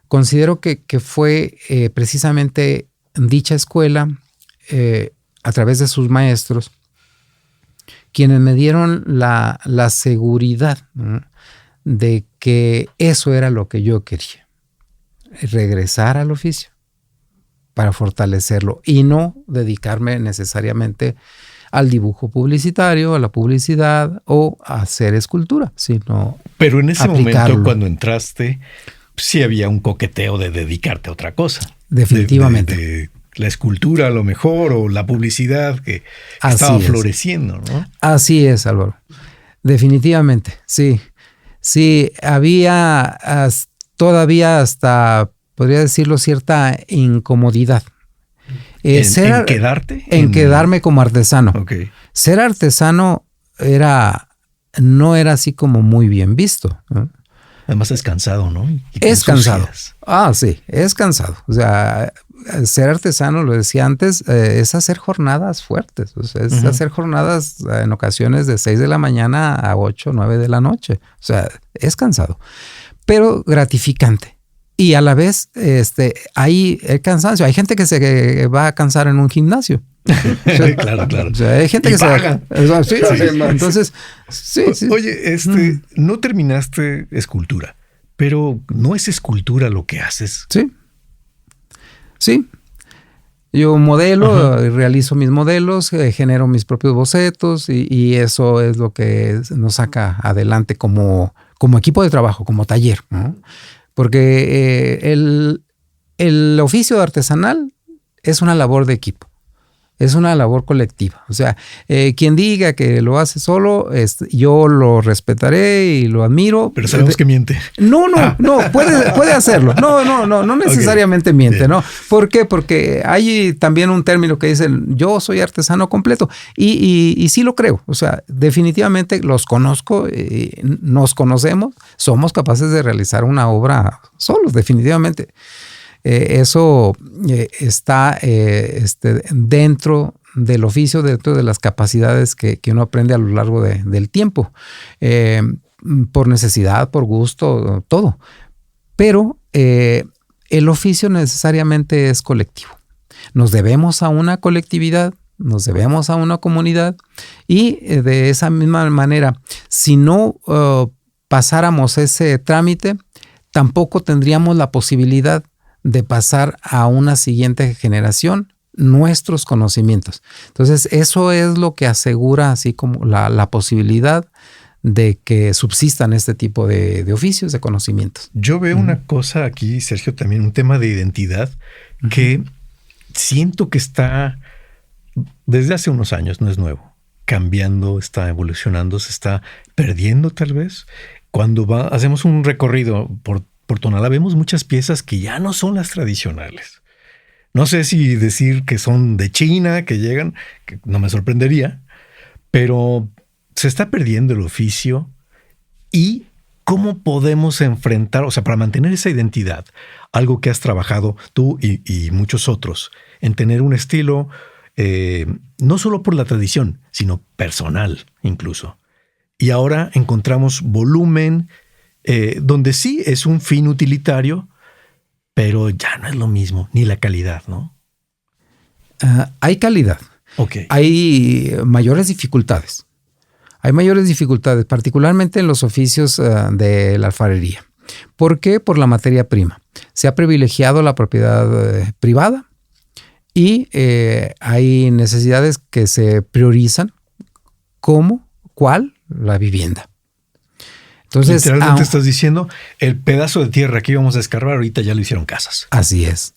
considero que fue precisamente dicha escuela, a través de sus maestros, quienes me dieron la seguridad, ¿no?, de que eso era lo que yo quería, regresar al oficio para fortalecerlo y no dedicarme necesariamente al dibujo publicitario, a la publicidad o a hacer escultura, sino Pero en ese aplicarlo. momento, cuando entraste, sí había un coqueteo de dedicarte a otra cosa. Definitivamente. De la escultura a lo mejor, o la publicidad que Así estaba es. floreciendo, ¿no? Así es, Álvaro. Definitivamente, sí. Sí, había todavía hasta, podría decirlo, cierta incomodidad. ¿En quedarte? En quedarme como artesano. Ok. Ser artesano no era así como muy bien visto, ¿no? Además es cansado, ¿no? Y Es con sus cansado. giras. Sí, es cansado. O sea, ser artesano, lo decía antes, es hacer jornadas fuertes. O sea, es hacer jornadas en ocasiones de 6 de la mañana a 8, 9 de la noche. O sea, es cansado, pero gratificante. Y a la vez, hay el cansancio. Hay gente que se va a cansar en un gimnasio. Claro, claro. O sea, hay gente Y que pagan. Sí, entonces, sí. Oye, no terminaste escultura, pero no es escultura lo que haces. Sí. Yo modelo, realizo mis modelos, genero mis propios bocetos y eso es lo que nos saca adelante como equipo de trabajo, como taller, ¿no? Porque el oficio artesanal es una labor de equipo. Es una labor colectiva. O sea, quien diga que lo hace solo, yo lo respetaré y lo admiro. Pero sabemos que miente. No, puede hacerlo. No necesariamente miente, ¿no? ¿Por qué? Porque hay también un término que dicen, yo soy artesano completo. Y sí lo creo. O sea, definitivamente los conozco, nos conocemos, somos capaces de realizar una obra solos, definitivamente. Eso está dentro del oficio, dentro de las capacidades que uno aprende a lo largo del tiempo, por necesidad, por gusto, todo. Pero el oficio necesariamente es colectivo. Nos debemos a una colectividad, nos debemos a una comunidad y de esa misma manera, si no pasáramos ese trámite, tampoco tendríamos la posibilidad de pasar a una siguiente generación nuestros conocimientos. Entonces, eso es lo que asegura así como la posibilidad de que subsistan este tipo de oficios, de conocimientos. Yo veo una cosa aquí, Sergio, también un tema de identidad que siento que está desde hace unos años, no es nuevo, cambiando, está evolucionando, se está perdiendo tal vez. Cuando hacemos un recorrido por Tonalá, vemos muchas piezas que ya no son las tradicionales. No sé si decir que son de China, que llegan, que no me sorprendería, pero se está perdiendo el oficio. ¿Y cómo podemos enfrentar, o sea, para mantener esa identidad, algo que has trabajado tú y muchos otros, en tener un estilo no solo por la tradición, sino personal incluso? Y ahora encontramos volumen, donde sí es un fin utilitario, pero ya no es lo mismo, ni la calidad, ¿no? Hay calidad. Okay. Hay mayores dificultades. Particularmente en los oficios de la alfarería. ¿Por qué? Por la materia prima. Se ha privilegiado la propiedad privada y hay necesidades que se priorizan. ¿Cuál? La vivienda. Entonces, literalmente estás diciendo, el pedazo de tierra que íbamos a escarbar ahorita ya lo hicieron casas. Así es.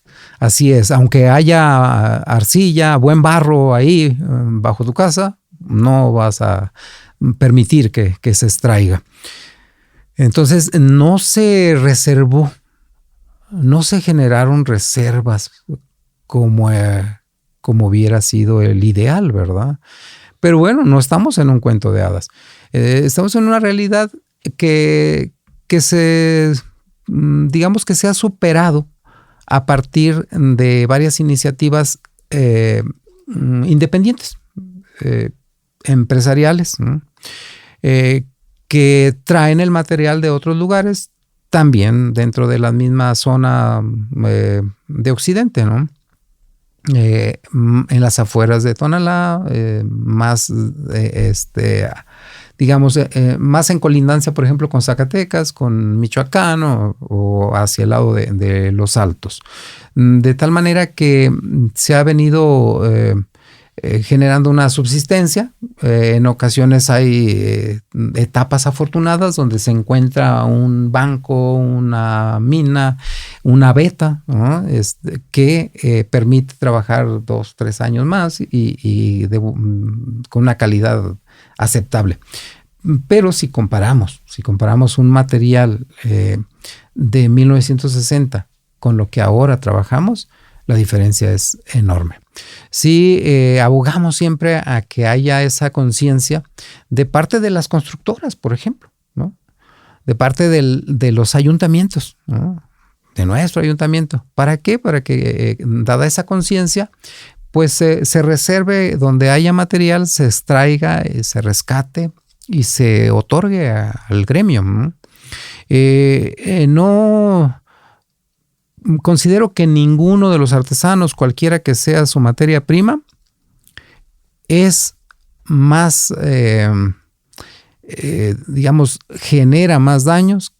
Aunque haya arcilla, buen barro ahí bajo tu casa, no vas a permitir que se extraiga. Entonces, no se reservó no se generaron reservas como hubiera sido el ideal, ¿verdad? Pero bueno, no estamos en un cuento de hadas. Estamos en una realidad que digamos que se ha superado a partir de varias iniciativas independientes, empresariales, ¿no? Que traen el material de otros lugares, también dentro de la misma zona de Occidente, ¿no? En las afueras de Tonalá, más digamos, más en colindancia, por ejemplo, con Zacatecas, con Michoacán o hacia el lado de los Altos. De tal manera que se ha venido generando una subsistencia. En ocasiones hay etapas afortunadas donde se encuentra un banco, una mina, una veta, ¿no? Que permite trabajar 2-3 años más y con una calidad aceptable. Pero si comparamos un material de 1960 con lo que ahora trabajamos, la diferencia es enorme. Sí, abogamos siempre a que haya esa conciencia de parte de las constructoras, por ejemplo, ¿no? De parte de los ayuntamientos, ¿no? De nuestro ayuntamiento. ¿Para qué? Para que, dada esa conciencia, pues se reserve donde haya material, se extraiga, se rescate y se otorgue al gremio, ¿no? No considero que ninguno de los artesanos, cualquiera que sea su materia prima, es más, digamos, genera más daños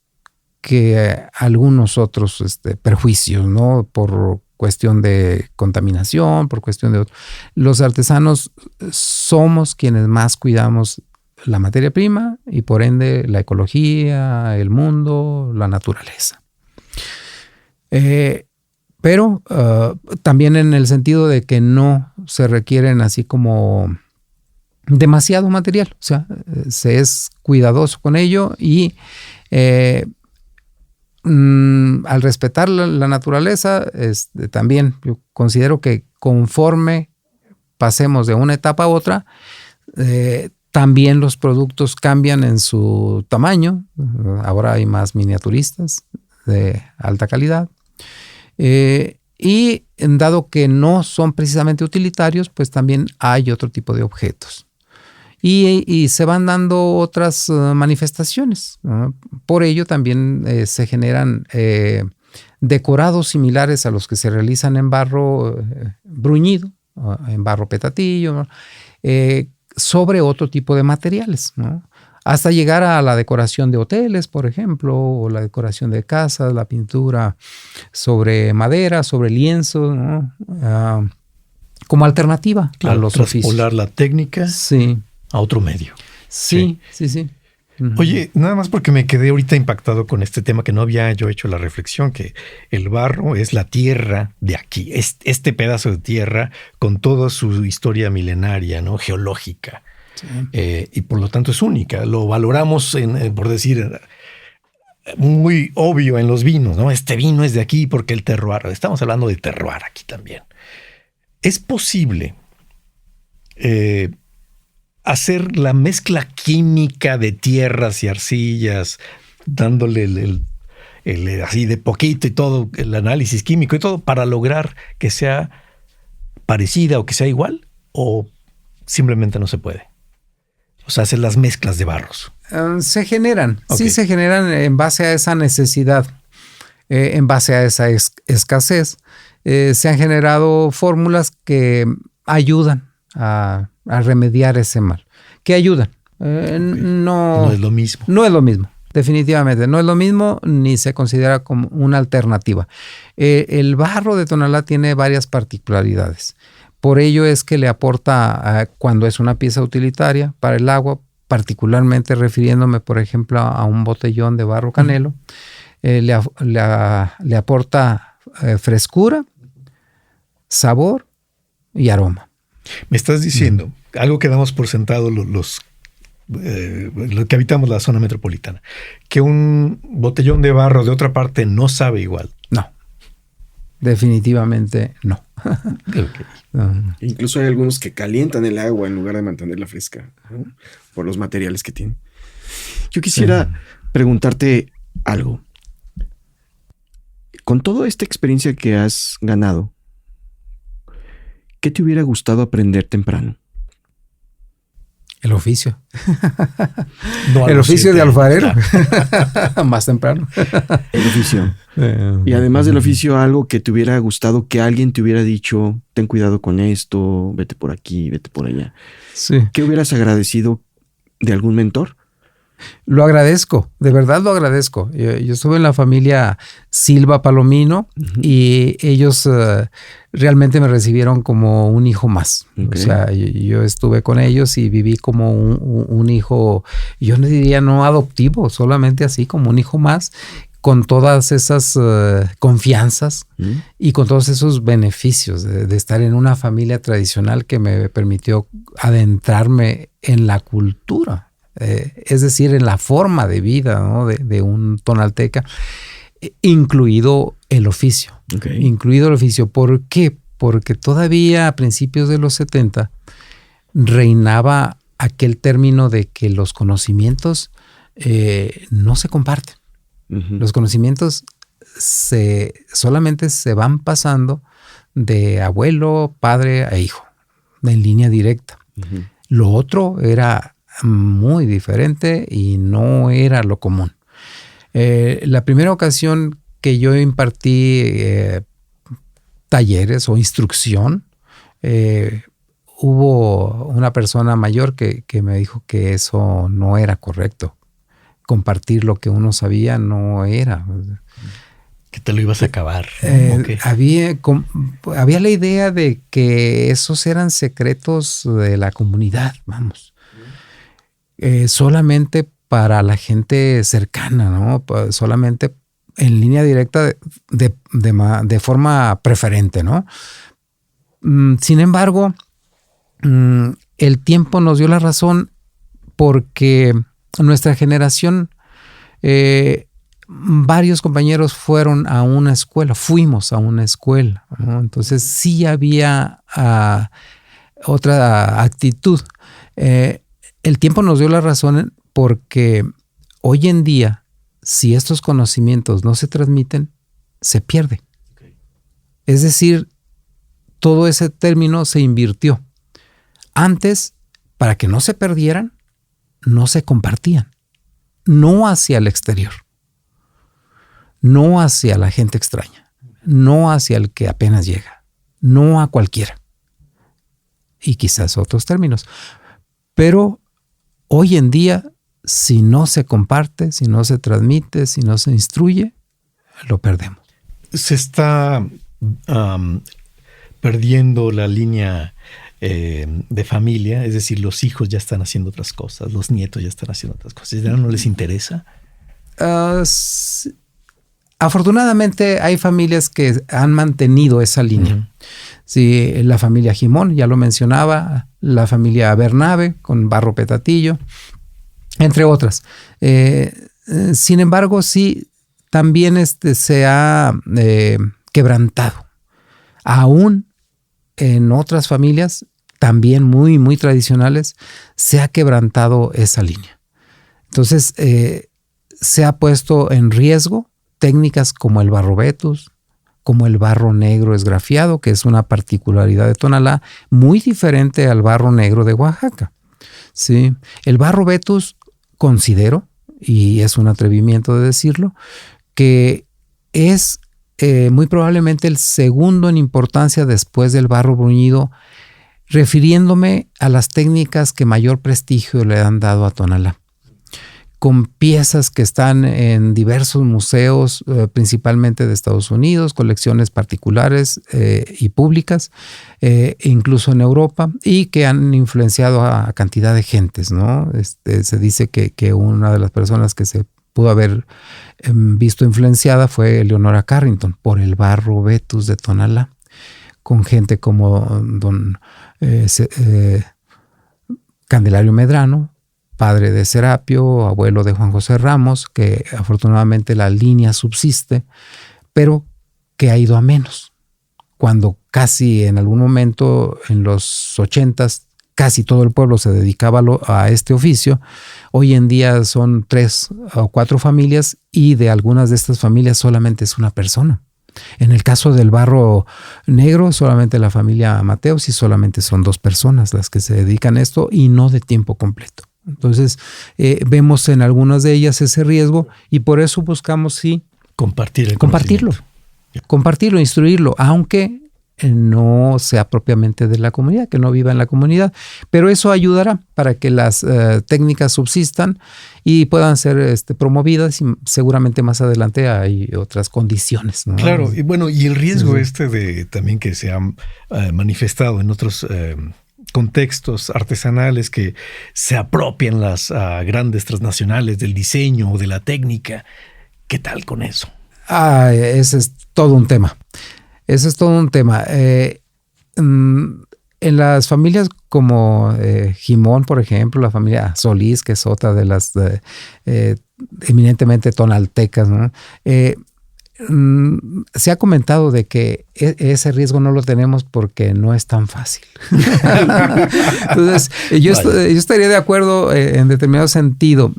que algunos otros perjuicios, ¿no? Por cuestión de contaminación, por cuestión de otro. Los artesanos somos quienes más cuidamos la materia prima y por ende la ecología, el mundo, la naturaleza. Pero también en el sentido de que no se requieren así como demasiado material, o sea, se es cuidadoso con ello y al respetar la naturaleza, también yo considero que conforme pasemos de una etapa a otra, también los productos cambian en su tamaño. Ahora hay más miniaturistas de alta calidad. Y dado que no son precisamente utilitarios, pues también hay otro tipo de objetos. Y se van dando otras manifestaciones, ¿no? Por ello también se generan decorados similares a los que se realizan en barro bruñido, en barro petatillo, ¿no? Sobre otro tipo de materiales, ¿no? Hasta llegar a la decoración de hoteles, por ejemplo, o la decoración de casas, la pintura sobre madera, sobre lienzo, ¿no? Como alternativa, claro, a los oficios. Traspolar la técnica, sí, a otro medio. Sí. Uh-huh. Oye, nada más porque me quedé ahorita impactado con este tema que no había yo hecho la reflexión, que el barro es la tierra de aquí, este pedazo de tierra con toda su historia milenaria, ¿no? Geológica. Sí. Y por lo tanto es única. Lo valoramos, por decir, muy obvio en los vinos, ¿no? Este vino es de aquí porque el terroir. Estamos hablando de terroir aquí también. ¿Es posible hacer la mezcla química de tierras y arcillas, dándole así de poquito y todo, el análisis químico y todo, para lograr que sea parecida o que sea igual? ¿O simplemente no se puede? O sea, hacer las mezclas de barros. Se generan, okay. Sí se generan en base a esa necesidad, en base a esa escasez. Se han generado fórmulas que ayudan a remediar ese mal. ¿Qué ayudan? Okay. No es lo mismo. No es lo mismo, definitivamente. No es lo mismo ni se considera como una alternativa. El barro de Tonalá tiene varias particularidades. Por ello es que le aporta, cuando es una pieza utilitaria para el agua, particularmente refiriéndome, por ejemplo, a un botellón de barro canelo, le aporta frescura, sabor y aroma. Me estás diciendo algo que damos por sentado los que habitamos la zona metropolitana, que un botellón de barro de otra parte no sabe igual. No. definitivamente no. Incluso hay algunos que calientan el agua en lugar de mantenerla fresca, ¿no? Por los materiales que tiene. Yo quisiera preguntarte algo. Con toda esta experiencia que has ganado, ¿qué te hubiera gustado aprender temprano? El oficio. No, el oficio de alfarero. Claro. Más temprano. El oficio. Y además del oficio, algo que te hubiera gustado que alguien te hubiera dicho, ten cuidado con esto, vete por aquí, vete por allá. Sí. ¿Qué hubieras agradecido de algún mentor? Lo agradezco, de verdad lo agradezco. Yo estuve en la familia Silva Palomino y ellos realmente me recibieron como un hijo más. Okay. O sea, yo estuve con ellos y viví como un hijo, yo no diría no adoptivo, solamente así como un hijo más, con todas esas confianzas y con todos esos beneficios de estar en una familia tradicional que me permitió adentrarme en la cultura. Es decir, en la forma de vida, ¿no? de un tonalteca, incluido el oficio. Okay. Incluido el oficio. ¿Por qué? Porque todavía a principios de los 70 reinaba aquel término de que los conocimientos no se comparten. Los conocimientos solamente se van pasando de abuelo, padre a hijo, en línea directa. Lo otro era muy diferente y no era lo común. La primera ocasión que yo impartí talleres o instrucción, hubo una persona mayor que me dijo que eso no era correcto. Compartir lo que uno sabía no era. Que te lo ibas a acabar. Okay. Había la idea de que esos eran secretos de la comunidad, vamos. Solamente para la gente cercana, ¿no? Solamente en línea directa de forma preferente, ¿no? Sin embargo, el tiempo nos dio la razón porque nuestra generación, varios compañeros fuimos a una escuela, ¿no? Entonces sí había otra actitud. El tiempo nos dio la razón porque hoy en día, si estos conocimientos no se transmiten, se pierde. Okay. Es decir, todo ese término se invirtió. Antes, para que no se perdieran, no se compartían. No hacia el exterior. No hacia la gente extraña. No hacia el que apenas llega. No a cualquiera. Y quizás otros términos. Pero hoy en día, si no se comparte, si no se transmite, si no se instruye, lo perdemos. Se está perdiendo la línea de familia, es decir, los hijos ya están haciendo otras cosas, los nietos ya están haciendo otras cosas. ¿Ya no les interesa? Afortunadamente hay familias que han mantenido esa línea. Sí, la familia Jimón, ya lo mencionaba, la familia Bernabe con Barro Petatillo, entre otras. Sin embargo, sí, también se ha quebrantado. Aún en otras familias, también muy, muy tradicionales, se ha quebrantado esa línea. Entonces, se ha puesto en riesgo técnicas como el barro vetus, como el barro negro esgrafiado, que es una particularidad de Tonalá, muy diferente al barro negro de Oaxaca. ¿Sí? El barro vetus, considero, y es un atrevimiento de decirlo, que es muy probablemente el segundo en importancia después del barro bruñido, refiriéndome a las técnicas que mayor prestigio le han dado a Tonalá, con piezas que están en diversos museos, principalmente de Estados Unidos, colecciones particulares y públicas, incluso en Europa, y que han influenciado a cantidad de gentes, ¿no? Se dice que una de las personas que se pudo haber visto influenciada fue Leonora Carrington por el barro vetus de Tonalá, con gente como don Candelario Medrano, padre de Serapio, abuelo de Juan José Ramos, que afortunadamente la línea subsiste, pero que ha ido a menos. cuando casi en algún momento en los 80s casi todo el pueblo se dedicaba a este oficio. Hoy en día son 3 o 4 familias y de algunas de estas familias solamente es una persona. En el caso del barro negro, solamente la familia Mateos y solamente son 2 personas las que se dedican a esto y no de tiempo completo. Entonces, vemos en algunas de ellas ese riesgo y por eso buscamos compartirlo, instruirlo, aunque no sea propiamente de la comunidad, que no viva en la comunidad, pero eso ayudará para que las técnicas subsistan y puedan ser promovidas y seguramente más adelante hay otras condiciones, ¿no? Claro, y bueno, y el riesgo de también que se ha manifestado en otros contextos artesanales que se apropian las grandes transnacionales del diseño o de la técnica. ¿Qué tal con eso? Ese es todo un tema. En las familias como Jimón, por ejemplo, la familia Solís, que es otra de las eminentemente tonaltecas, ¿no? Se ha comentado de que ese riesgo no lo tenemos porque no es tan fácil. Entonces, yo estaría de acuerdo en determinado sentido.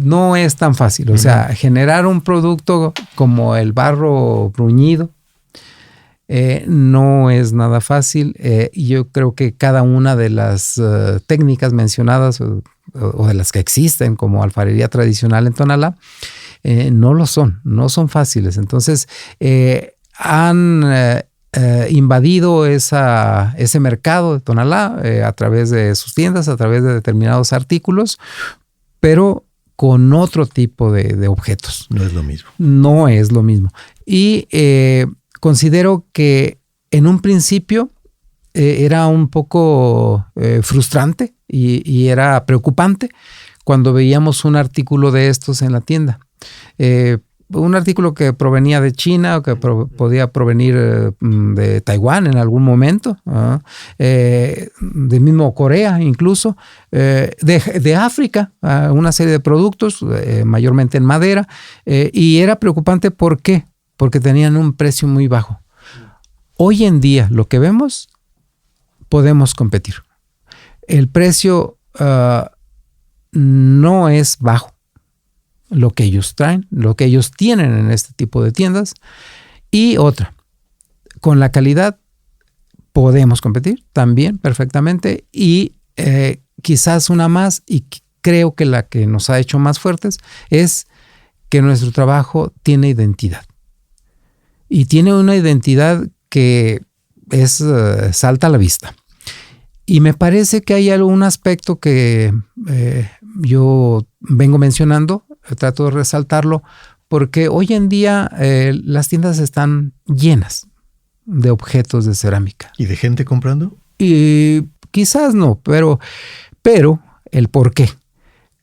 No es tan fácil. O sea, generar un producto como el barro bruñido no es nada fácil. Yo creo que cada una de las técnicas mencionadas o de las que existen como alfarería tradicional en Tonalá, no son fáciles. Entonces, han invadido ese mercado de Tonalá a través de sus tiendas, a través de determinados artículos, pero con otro tipo de objetos. No es lo mismo. No es lo mismo. Y considero que en un principio era un poco frustrante y era preocupante cuando veíamos un artículo de estos en la tienda. Un artículo que provenía de China o que podía provenir de Taiwán en algún momento, de mismo Corea incluso, de África, una serie de productos, mayormente en madera, y era preocupante. ¿Por qué? Porque tenían un precio muy bajo. Hoy en día lo que vemos, podemos competir. El precio no es bajo. Lo que ellos traen, lo que ellos tienen en este tipo de tiendas. Y otra, con la calidad podemos competir también perfectamente. Y quizás una más, y creo que la que nos ha hecho más fuertes, es que nuestro trabajo tiene identidad. Y tiene una identidad que salta a la vista. Y me parece que hay algún aspecto que yo vengo mencionando, trato de resaltarlo, porque hoy en día las tiendas están llenas de objetos de cerámica. ¿Y de gente comprando? Y quizás no, pero el por qué.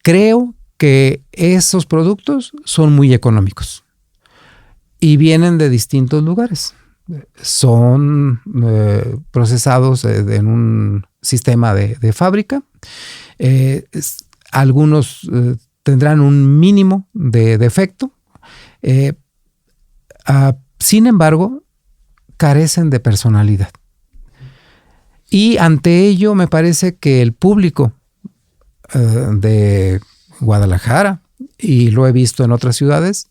Creo que esos productos son muy económicos y vienen de distintos lugares. Son procesados en un sistema de fábrica. Algunos tendrán un mínimo de defecto. Sin embargo, carecen de personalidad. Y ante ello me parece que el público de Guadalajara, y lo he visto en otras ciudades,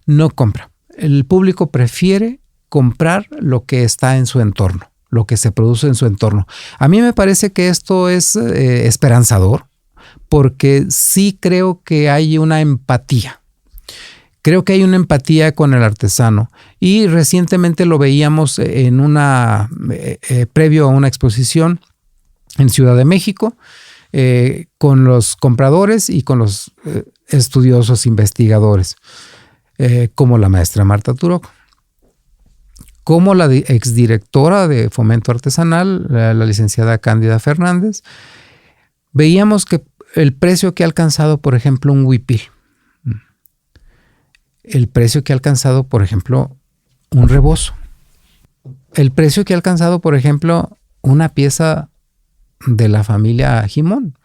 no compra. El público prefiere comprar lo que está en su entorno, lo que se produce en su entorno. A mí me parece que esto es esperanzador, porque sí creo que hay una empatía. Creo que hay una empatía con el artesano. Y recientemente lo veíamos en previo a una exposición en Ciudad de México, con los compradores y con los estudiosos investigadores, como la maestra Marta Turok, como la exdirectora de Fomento Artesanal, la licenciada Cándida Fernández. Veíamos que el precio que ha alcanzado, por ejemplo, un huipil, el precio que ha alcanzado, por ejemplo, un rebozo, el precio que ha alcanzado, por ejemplo, una pieza de la familia Jimón,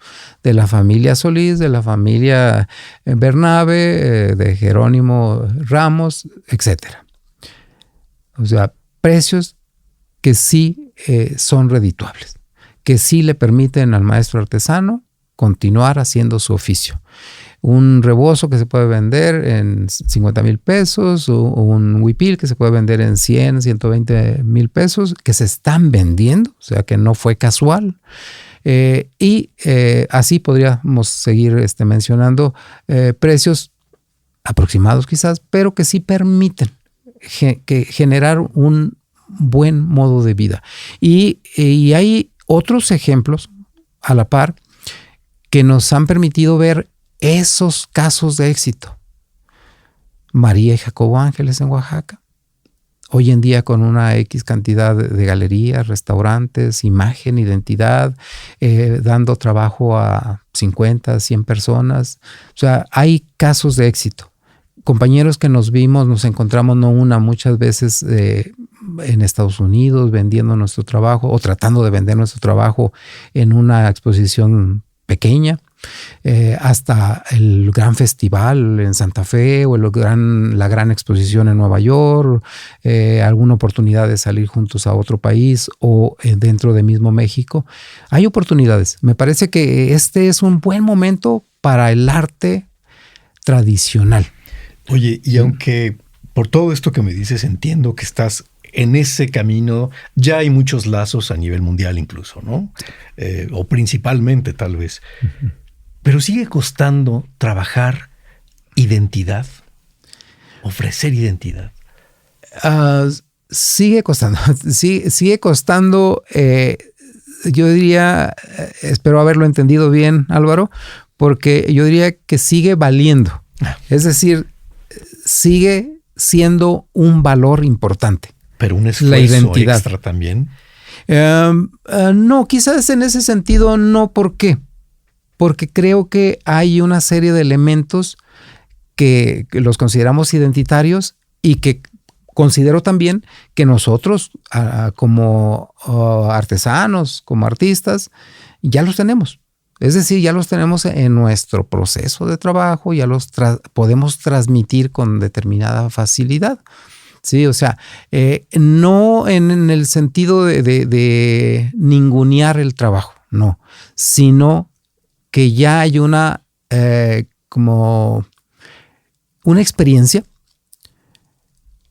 de la familia Solís, de la familia Bernabe, de Jerónimo Ramos, etcétera. O sea, precios que sí son redituables, que sí le permiten al maestro artesano continuar haciendo su oficio. Un rebozo que se puede vender en 50,000 pesos, o un huipil que se puede vender en 100, 120,000 pesos, que se están vendiendo, o sea que no fue casual. Así podríamos seguir mencionando precios aproximados quizás, pero que sí permiten generar un buen modo de vida. Y hay otros ejemplos a la par que nos han permitido ver esos casos de éxito. María y Jacobo Ángeles en Oaxaca, hoy en día con una X cantidad de galerías, restaurantes, imagen, identidad, dando trabajo a 50, 100 personas. O sea, hay casos de éxito. Compañeros que nos encontramos muchas veces en Estados Unidos vendiendo nuestro trabajo o tratando de vender nuestro trabajo en una exposición pequeña, hasta el gran festival en Santa Fe o la gran exposición en Nueva York, alguna oportunidad de salir juntos a otro país o dentro de mismo México. Hay oportunidades. Me parece que este es un buen momento para el arte tradicional. Oye, y aunque por todo esto que me dices entiendo que estás en ese camino, ya hay muchos lazos a nivel mundial incluso, ¿no? O principalmente tal vez. Uh-huh. Pero sigue costando trabajar identidad, ofrecer identidad. Sigue costando, sigue costando. Yo diría, espero haberlo entendido bien, Álvaro, porque yo diría que sigue valiendo. Es decir, sigue siendo un valor importante. Pero un esfuerzo extra también. No, quizás en ese sentido no. ¿Por qué? Porque creo que hay una serie de elementos que los consideramos identitarios y que considero también que nosotros como artesanos, como artistas, ya los tenemos. Es decir, ya los tenemos en nuestro proceso de trabajo, ya los podemos transmitir con determinada facilidad. Sí, o sea, no en el sentido de ningunear el trabajo, no, sino que ya hay como una experiencia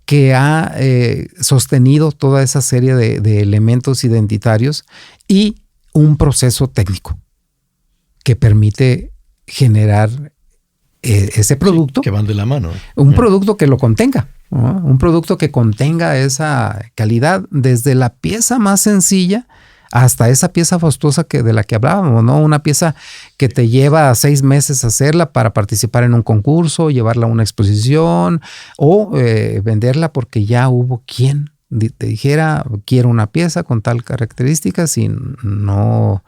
que ha sostenido toda esa serie de elementos identitarios y un proceso técnico que permite generar ese producto. Que van de la mano. Un producto que lo contenga. ¿No? Un producto que contenga esa calidad desde la pieza más sencilla hasta esa pieza fastuosa de la que hablábamos, ¿no? Una pieza que te lleva 6 meses hacerla para participar en un concurso, llevarla a una exposición o venderla porque ya hubo quien te dijera quiero una pieza con tal características y no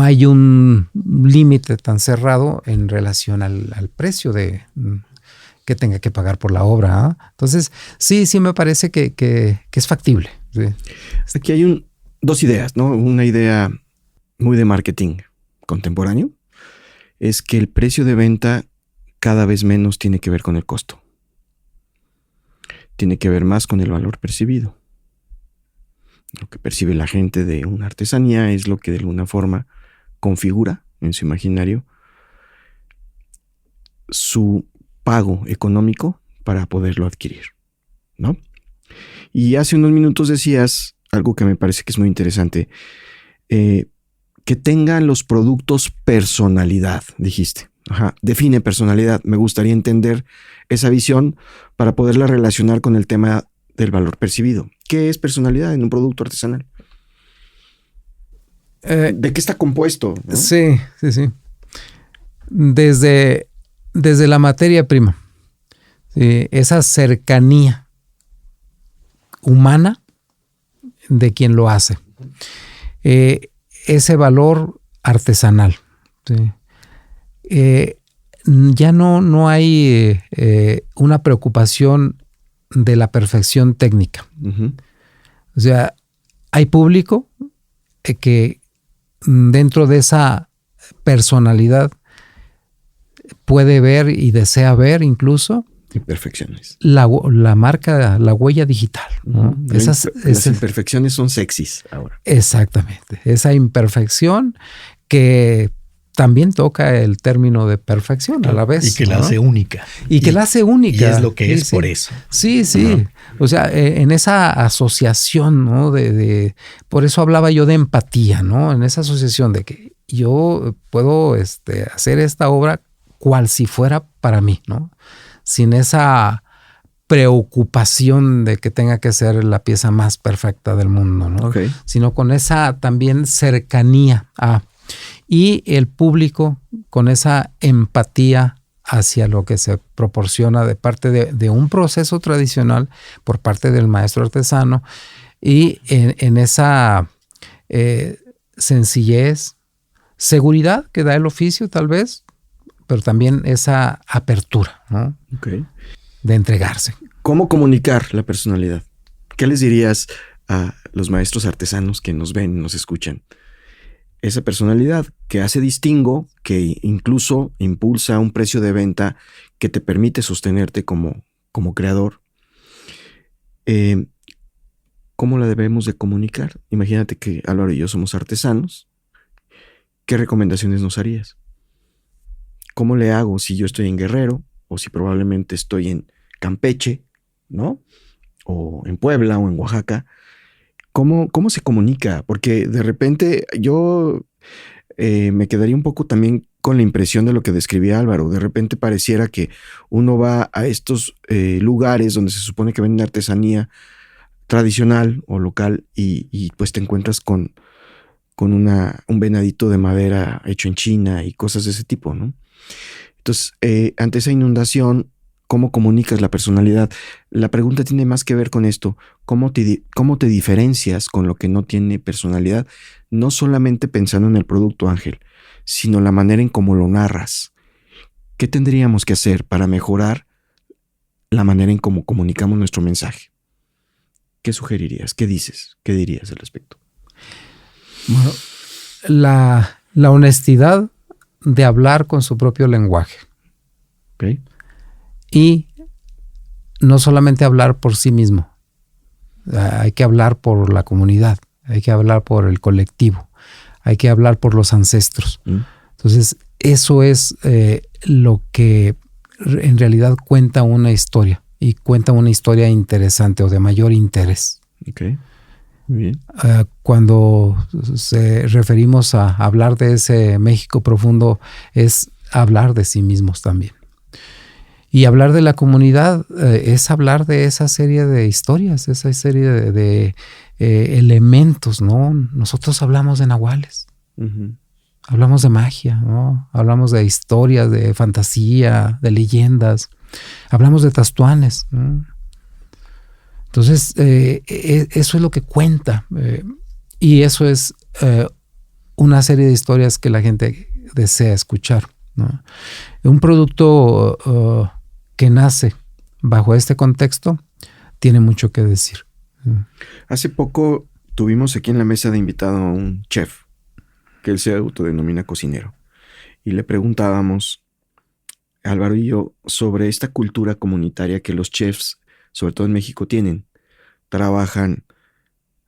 hay un límite tan cerrado en relación al precio que tenga que pagar por la obra. ¿Eh? Entonces, sí me parece que es factible. Sí. Aquí hay 2 ideas, ¿no? Una idea muy de marketing contemporáneo es que el precio de venta cada vez menos tiene que ver con el costo. Tiene que ver más con el valor percibido. Lo que percibe la gente de una artesanía es lo que de alguna forma configura en su imaginario su pago económico para poderlo adquirir, ¿no? Y hace unos minutos decías algo que me parece que es muy interesante, que tengan los productos personalidad, dijiste. Ajá, define personalidad. Me gustaría entender esa visión para poderla relacionar con el tema del valor percibido. ¿Qué es personalidad en un producto artesanal? ¿De qué está compuesto? ¿No? Sí. Desde la materia prima, ¿sí? Esa cercanía humana de quien lo hace, ese valor artesanal, ¿sí? Ya no hay una preocupación de la perfección técnica. Uh-huh. O sea, hay público que dentro de esa personalidad puede ver y desea ver incluso imperfecciones. La marca, la huella digital, ¿no? Las imperfecciones son sexys ahora. Exactamente. Esa imperfección que también toca el término de perfección a la vez. Y que la hace única. Y que la hace única. Y es lo que es por eso. Sí. O sea, en esa asociación, ¿no? Por eso hablaba yo de empatía, ¿no? En esa asociación de que yo puedo hacer esta obra cual si fuera para mí, ¿no? Sin esa preocupación de que tenga que ser la pieza más perfecta del mundo, ¿no? Okay. Sino con esa también cercanía y el público con esa empatía hacia lo que se proporciona de parte de un proceso tradicional por parte del maestro artesano y en esa sencillez, seguridad que da el oficio tal vez, pero también esa apertura, ¿no? Okay. De entregarse. ¿Cómo comunicar la personalidad? ¿Qué les dirías a los maestros artesanos que nos ven, nos escuchan? Esa personalidad que hace distingo, que incluso impulsa un precio de venta que te permite sostenerte como creador. ¿Cómo la debemos de comunicar? Imagínate que Álvaro y yo somos artesanos. ¿Qué recomendaciones nos harías? ¿Cómo le hago si yo estoy en Guerrero o si probablemente estoy en Campeche, ¿no? O en Puebla o en Oaxaca? ¿Cómo se comunica? Porque de repente yo me quedaría un poco también con la impresión de lo que describía Álvaro. De repente pareciera que uno va a estos lugares donde se supone que venden artesanía tradicional o local y pues te encuentras con un venadito de madera hecho en China y cosas de ese tipo, ¿no? Entonces, ante esa inundación, ¿cómo comunicas la personalidad? La pregunta tiene más que ver con esto. ¿Cómo te diferencias con lo que no tiene personalidad? No solamente pensando en el producto, Ángel, sino la manera en cómo lo narras. ¿Qué tendríamos que hacer para mejorar la manera en cómo comunicamos nuestro mensaje? ¿Qué sugerirías? ¿Qué dices? ¿Qué dirías al respecto? Bueno, la honestidad de hablar con su propio lenguaje. Okay. Y no solamente hablar por sí mismo. Hay que hablar por la comunidad, hay que hablar por el colectivo, hay que hablar por los ancestros. Entonces, eso es lo que en realidad cuenta una historia y cuenta una historia interesante o de mayor interés. Okay. Muy bien. Cuando referimos a hablar de ese México profundo, es hablar de sí mismos también. Y hablar de la comunidad es hablar de esa serie de historias, esa serie de elementos, ¿no? Nosotros hablamos de nahuales, hablamos de magia, ¿no? Hablamos de historias, de fantasía, de leyendas, hablamos de tastuanes, ¿no? Entonces, eso es lo que cuenta. Y eso es una serie de historias que la gente desea escuchar, ¿no? Un producto que nace bajo este contexto tiene mucho que decir. Hace poco tuvimos aquí en la mesa de invitado a un chef que él se autodenomina cocinero. Y le preguntábamos, Álvaro y yo, sobre esta cultura comunitaria que los chefs, sobre todo en México, tienen.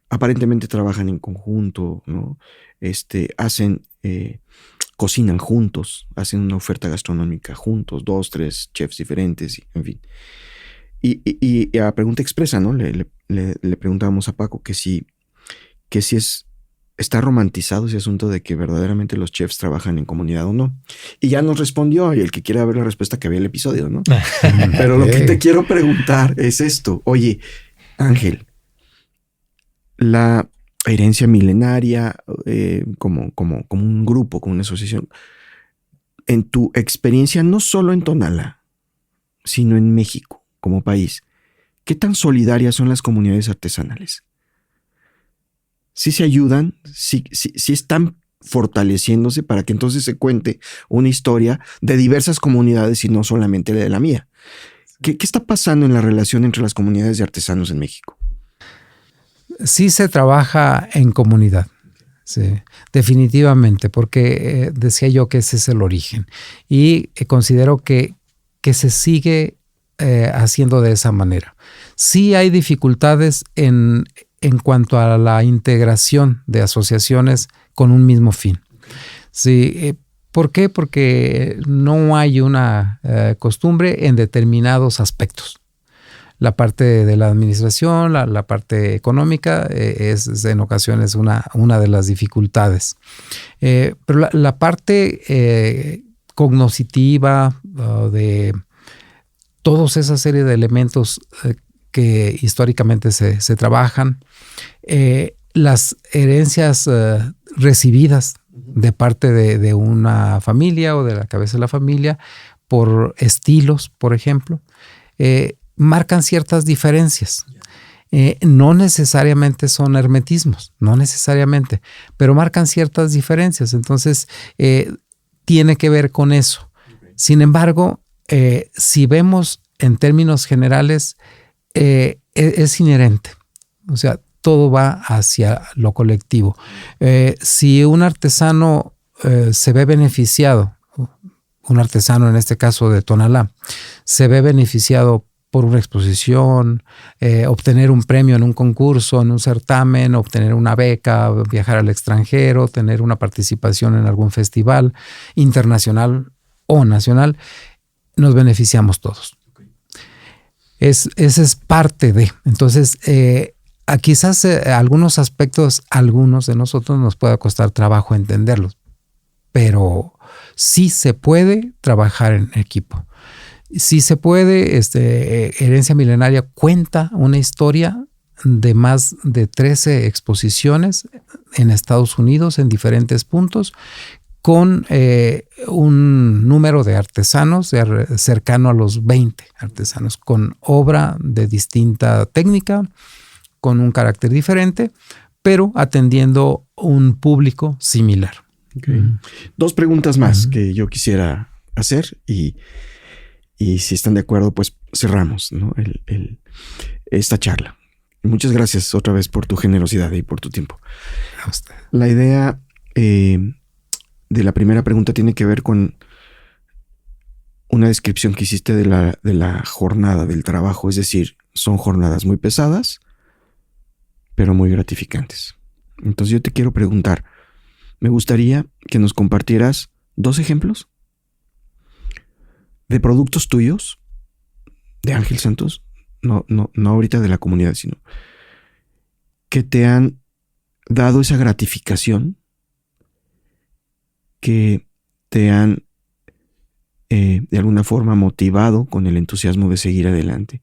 Aparentemente trabajan en conjunto, ¿no? Cocinan juntos, hacen una oferta gastronómica juntos, 2, 3 chefs diferentes, en fin. Y a pregunta expresa, ¿no? Le preguntábamos a Paco que si está romantizado ese asunto de que verdaderamente los chefs trabajan en comunidad o no. Y ya nos respondió, y el que quiera ver la respuesta que vea el episodio, ¿no? Pero lo que te quiero preguntar es esto. Oye, Ángel, la herencia milenaria, como un grupo, como una asociación, en tu experiencia, no solo en Tonalá, sino en México como país, ¿qué tan solidarias son las comunidades artesanales? ¿Sí se ayudan? ¿Sí están fortaleciéndose para que entonces se cuente una historia de diversas comunidades y no solamente de la mía? ¿Qué está pasando en la relación entre las comunidades de artesanos en México? Sí se trabaja en comunidad, sí, definitivamente, porque decía yo que ese es el origen. Y considero que se sigue haciendo de esa manera. Sí hay dificultades en cuanto a la integración de asociaciones con un mismo fin. Sí, ¿por qué? Porque no hay una costumbre en determinados aspectos. La parte de la administración, la parte económica es en ocasiones una de las dificultades. Pero la parte cognoscitiva, de toda esa serie de elementos que históricamente se trabajan, las herencias recibidas de parte de una familia o de la cabeza de la familia por estilos, por ejemplo, marcan ciertas diferencias. No necesariamente son hermetismos, no necesariamente, pero marcan ciertas diferencias. Entonces, tiene que ver con eso. Sin embargo, si vemos en términos generales, es inherente. O sea, todo va hacia lo colectivo. Si un artesano se ve beneficiado, un artesano en este caso de Tonalá, se ve beneficiado por una exposición, obtener un premio en un concurso, en un certamen, obtener una beca, viajar al extranjero, tener una participación en algún festival internacional o nacional, nos beneficiamos todos. Esa es parte de. Entonces, quizás algunos aspectos, algunos de nosotros nos pueda costar trabajo entenderlos, pero sí se puede trabajar en equipo. Sí se puede. Herencia Milenaria cuenta una historia de más de 13 exposiciones en Estados Unidos en diferentes puntos, con un número de artesanos cercano a los 20 artesanos, con obra de distinta técnica, con un carácter diferente, pero atendiendo un público similar. Okay. Dos preguntas más que yo quisiera hacer y si están de acuerdo, pues cerramos, ¿no? esta charla. Muchas gracias otra vez por tu generosidad y por tu tiempo. A usted. La idea de la primera pregunta tiene que ver con una descripción que hiciste de la jornada del trabajo. Es decir, son jornadas muy pesadas, pero muy gratificantes. Entonces yo te quiero preguntar, me gustaría que nos compartieras 2 ejemplos de productos tuyos, de Ángel Santos, no ahorita de la comunidad, sino que te han dado esa gratificación, que te han de alguna forma motivado con el entusiasmo de seguir adelante.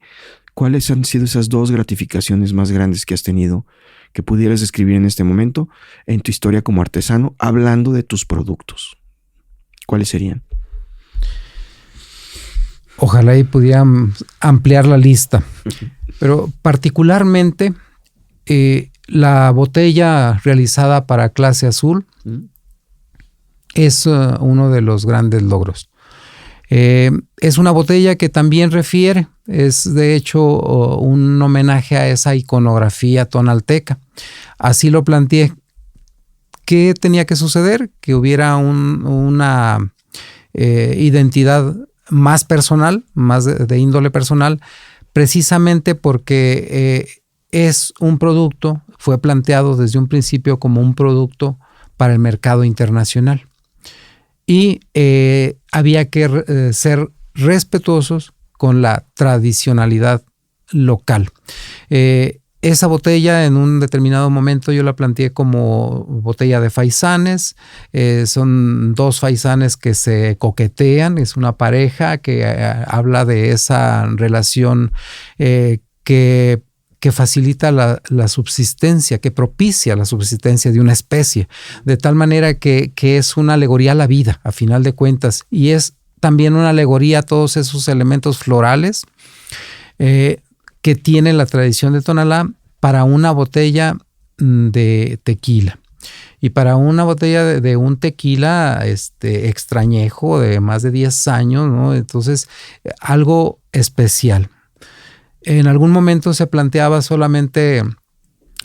¿Cuáles han sido esas 2 gratificaciones más grandes que has tenido, que pudieras describir en este momento en tu historia como artesano, hablando de tus productos? ¿Cuáles serían? Ojalá y pudieran ampliar la lista, pero particularmente la botella realizada para Clase Azul es uno de los grandes logros. Es una botella que también refiere, es de hecho un homenaje a esa iconografía tonalteca. Así lo planteé. ¿Qué tenía que suceder? Que hubiera una identidad más personal, más de índole personal, precisamente porque es un producto, fue planteado desde un principio como un producto para el mercado internacional. Y había que ser respetuosos con la tradicionalidad local. Esa botella en un determinado momento yo la planteé como botella de faisanes. Son 2 faisanes que se coquetean, es una pareja que habla de esa relación que facilita la subsistencia, que propicia la subsistencia de una especie, de tal manera que es una alegoría a la vida, a final de cuentas, y es también una alegoría a todos esos elementos florales que tiene la tradición de Tonalá para una botella de tequila. Y para una botella de un tequila extrañejo de más de 10 años, ¿no? Entonces, algo especial. En algún momento se planteaba solamente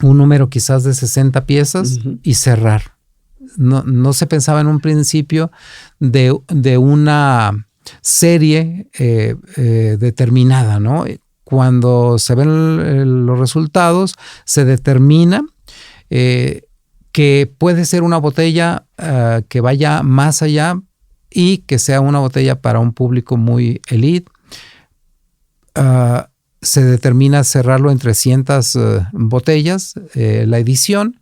un número quizás de 60 piezas y cerrar. No se pensaba en un principio de una serie determinada, ¿no? Cuando se ven los resultados, se determina que puede ser una botella que vaya más allá y que sea una botella para un público muy elite. Se determina cerrarlo en 300 botellas, la edición.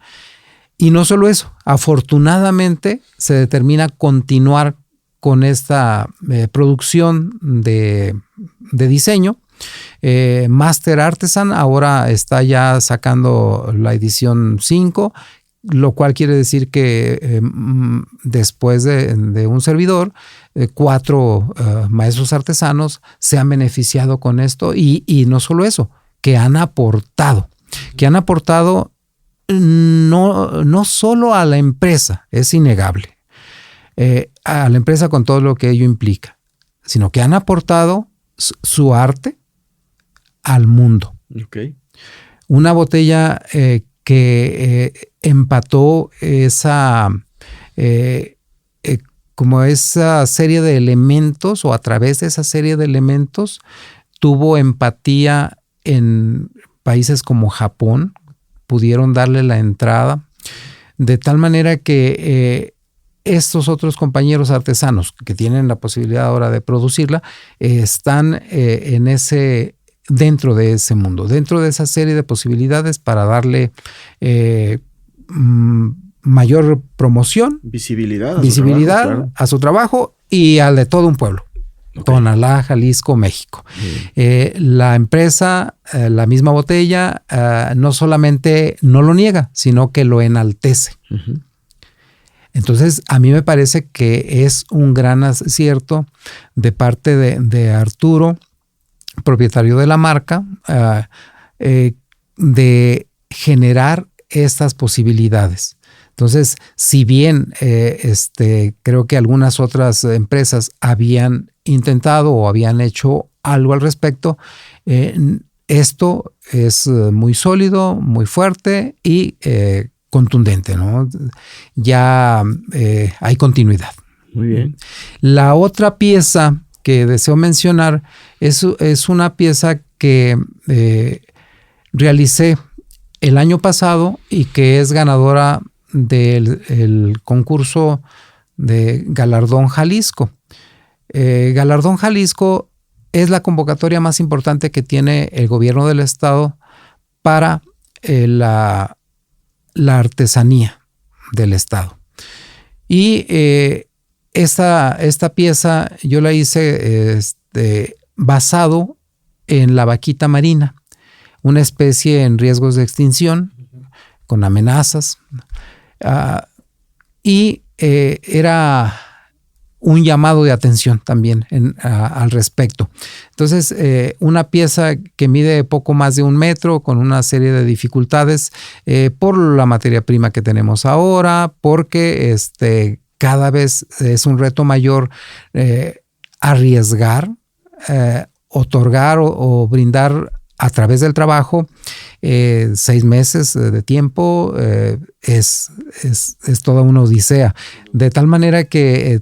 Y no solo eso, afortunadamente se determina continuar con esta producción de diseño. Master Artisan ahora está ya sacando la edición 5, lo cual quiere decir que después de un servidor, 4 maestros artesanos se han beneficiado con esto y no solo eso, que han aportado no solo a la empresa, es innegable, a la empresa con todo lo que ello implica, sino que han aportado su arte al mundo. Okay. Una botella que empató como esa serie de elementos, o a través de esa serie de elementos tuvo empatía en países como Japón, pudieron darle la entrada, de tal manera que estos otros compañeros artesanos que tienen la posibilidad ahora de producirla están dentro de ese mundo, dentro de esa serie de posibilidades para darle mayor promoción, visibilidad claro, a su trabajo y al de todo un pueblo. Okay. Tonalá, Jalisco, México. La empresa, la misma botella, no solamente no lo niega, sino que lo enaltece. Uh-huh. Entonces, a mí me parece que es un gran acierto de parte de Arturo, propietario de la marca, de generar estas posibilidades. Entonces, si bien creo que algunas otras empresas habían intentado o habían hecho algo al respecto, esto es muy sólido, muy fuerte y contundente, ¿no? Ya hay continuidad. Muy bien. La otra pieza que deseo mencionar es una pieza que realicé el año pasado y que es ganadora del concurso de Galardón Jalisco. Galardón Jalisco es la convocatoria más importante que tiene el gobierno del estado para la artesanía del estado. Y esta pieza yo la hice basado en la vaquita marina, una especie en riesgos de extinción, con amenazas, y era un llamado de atención también al respecto. Entonces, una pieza que mide poco más de 1 metro, con una serie de dificultades por la materia prima que tenemos ahora, porque cada vez es un reto mayor arriesgar, otorgar o brindar a través del trabajo 6 meses de tiempo. Es toda una odisea, de tal manera que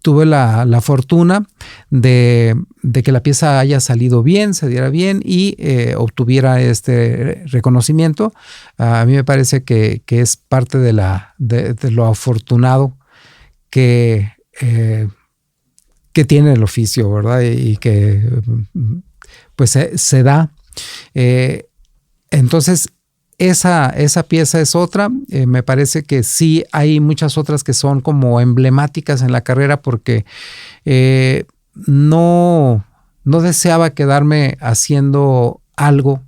tuve la fortuna de que la pieza haya salido bien, se diera bien y obtuviera este reconocimiento. A mí me parece que es parte de lo afortunado que tiene el oficio, ¿verdad? Y que pues se da. Entonces, esa pieza es otra. Me parece que sí hay muchas otras que son como emblemáticas en la carrera, porque no deseaba quedarme haciendo algo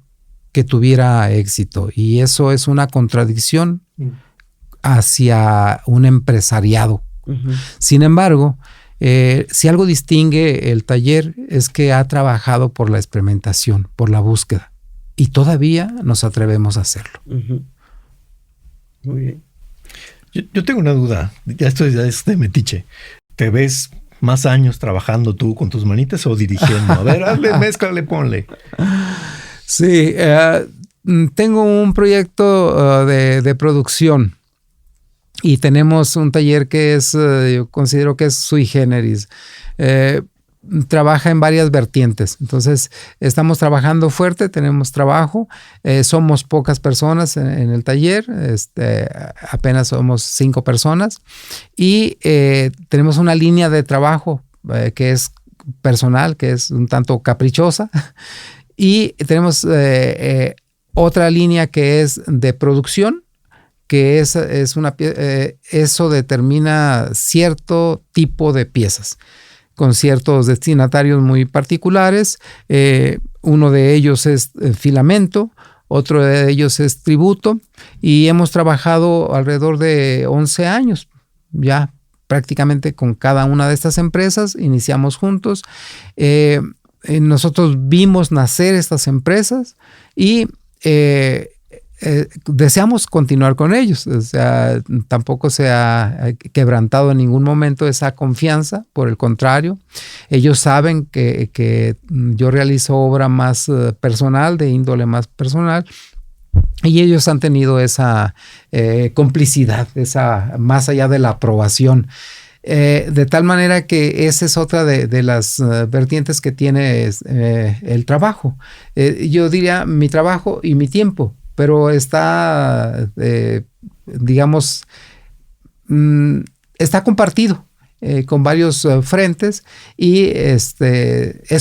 que tuviera éxito. Y eso es una contradicción hacia un empresariado. Uh-huh. Sin embargo, si algo distingue el taller es que ha trabajado por la experimentación, por la búsqueda, y todavía nos atrevemos a hacerlo. Uh-huh. Muy bien. Yo tengo una duda, esto ya es de metiche. ¿Te ves más años trabajando tú con tus manitas o dirigiendo? A ver, hazle, mézclale, ponle. Sí, tengo un proyecto de producción Y tenemos un taller que es, yo considero que es sui generis. Trabaja en varias vertientes. Entonces, estamos trabajando fuerte, tenemos trabajo. Somos pocas personas en el taller, apenas somos 5 personas. Y tenemos una línea de trabajo que es personal, que es un tanto caprichosa. Y tenemos otra línea que es de producción, que es una eso determina cierto tipo de piezas con ciertos destinatarios muy particulares. Uno de ellos es filamento, otro de ellos es tributo, y hemos trabajado alrededor de 11 años ya prácticamente con cada una de estas empresas. Iniciamos juntos. Nosotros vimos nacer estas empresas y deseamos continuar con ellos. O sea, tampoco se ha quebrantado en ningún momento esa confianza. Por el contrario, ellos saben que yo realizo obra más personal, de índole más personal, y ellos han tenido esa complicidad, esa más allá de la aprobación. De tal manera que esa es otra de las vertientes que tiene el trabajo. Yo diría mi trabajo y mi tiempo, pero está, digamos, está compartido con varios frentes y es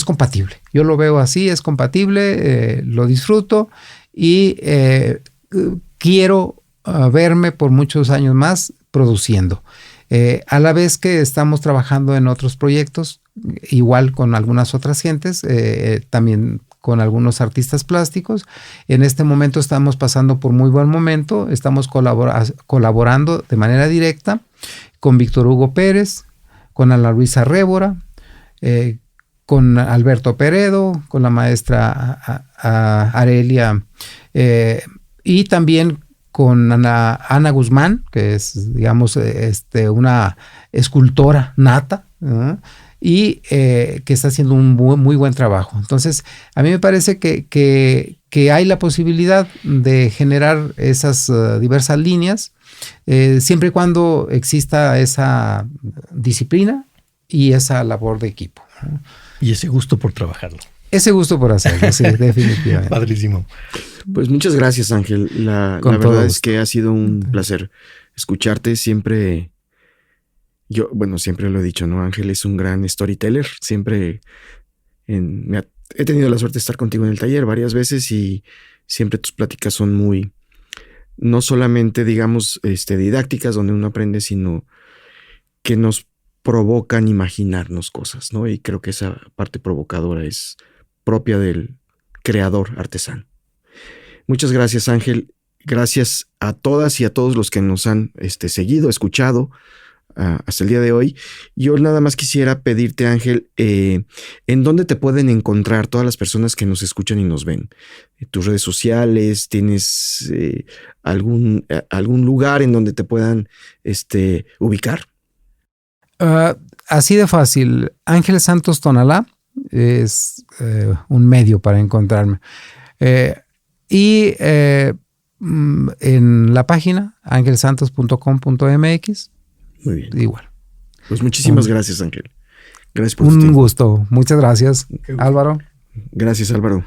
compatible. Yo lo veo así, es compatible, lo disfruto y quiero verme por muchos años más produciendo. A la vez que estamos trabajando en otros proyectos, igual con algunas otras gentes, también con algunos artistas plásticos. En este momento estamos pasando por muy buen momento, estamos colaborando de manera directa con Víctor Hugo Pérez, con Ana Luisa Révora, con Alberto Peredo, con la maestra Arelia, y también con Ana Guzmán, que es, digamos, una escultora nata, y que está haciendo un muy buen trabajo. Entonces, a mí me parece que hay la posibilidad de generar esas diversas líneas, siempre y cuando exista esa disciplina y esa labor de equipo. Y ese gusto por trabajarlo. Ese gusto por hacerlo, sí, definitivamente. Padrísimo. Pues muchas gracias, Ángel. La verdad es que ha sido un placer escucharte. Siempre lo he dicho, ¿no? Ángel es un gran storyteller. Siempre he tenido la suerte de estar contigo en el taller varias veces y siempre tus pláticas son muy, no solamente, digamos, didácticas donde uno aprende, sino que nos provocan imaginarnos cosas, ¿no? Y creo que esa parte provocadora es propia del creador artesano. Muchas gracias, Ángel. Gracias a todas y a todos los que nos han seguido, escuchado hasta el día de hoy. Yo nada más quisiera pedirte, Ángel, ¿en dónde te pueden encontrar todas las personas que nos escuchan y nos ven? ¿Tus redes sociales? ¿Tienes algún lugar en donde te puedan ubicar? Así de fácil. Ángel Santos Tonalá es un medio para encontrarme. Y en la página angelsantos.com.mx. Muy bien. Igual. Pues muchísimas gracias, Ángel. Gracias por un gusto. Muchas gracias, Álvaro. Gracias, Álvaro.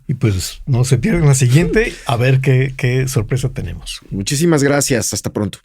Y pues no se pierdan la siguiente, a ver qué sorpresa tenemos. Muchísimas gracias. Hasta pronto.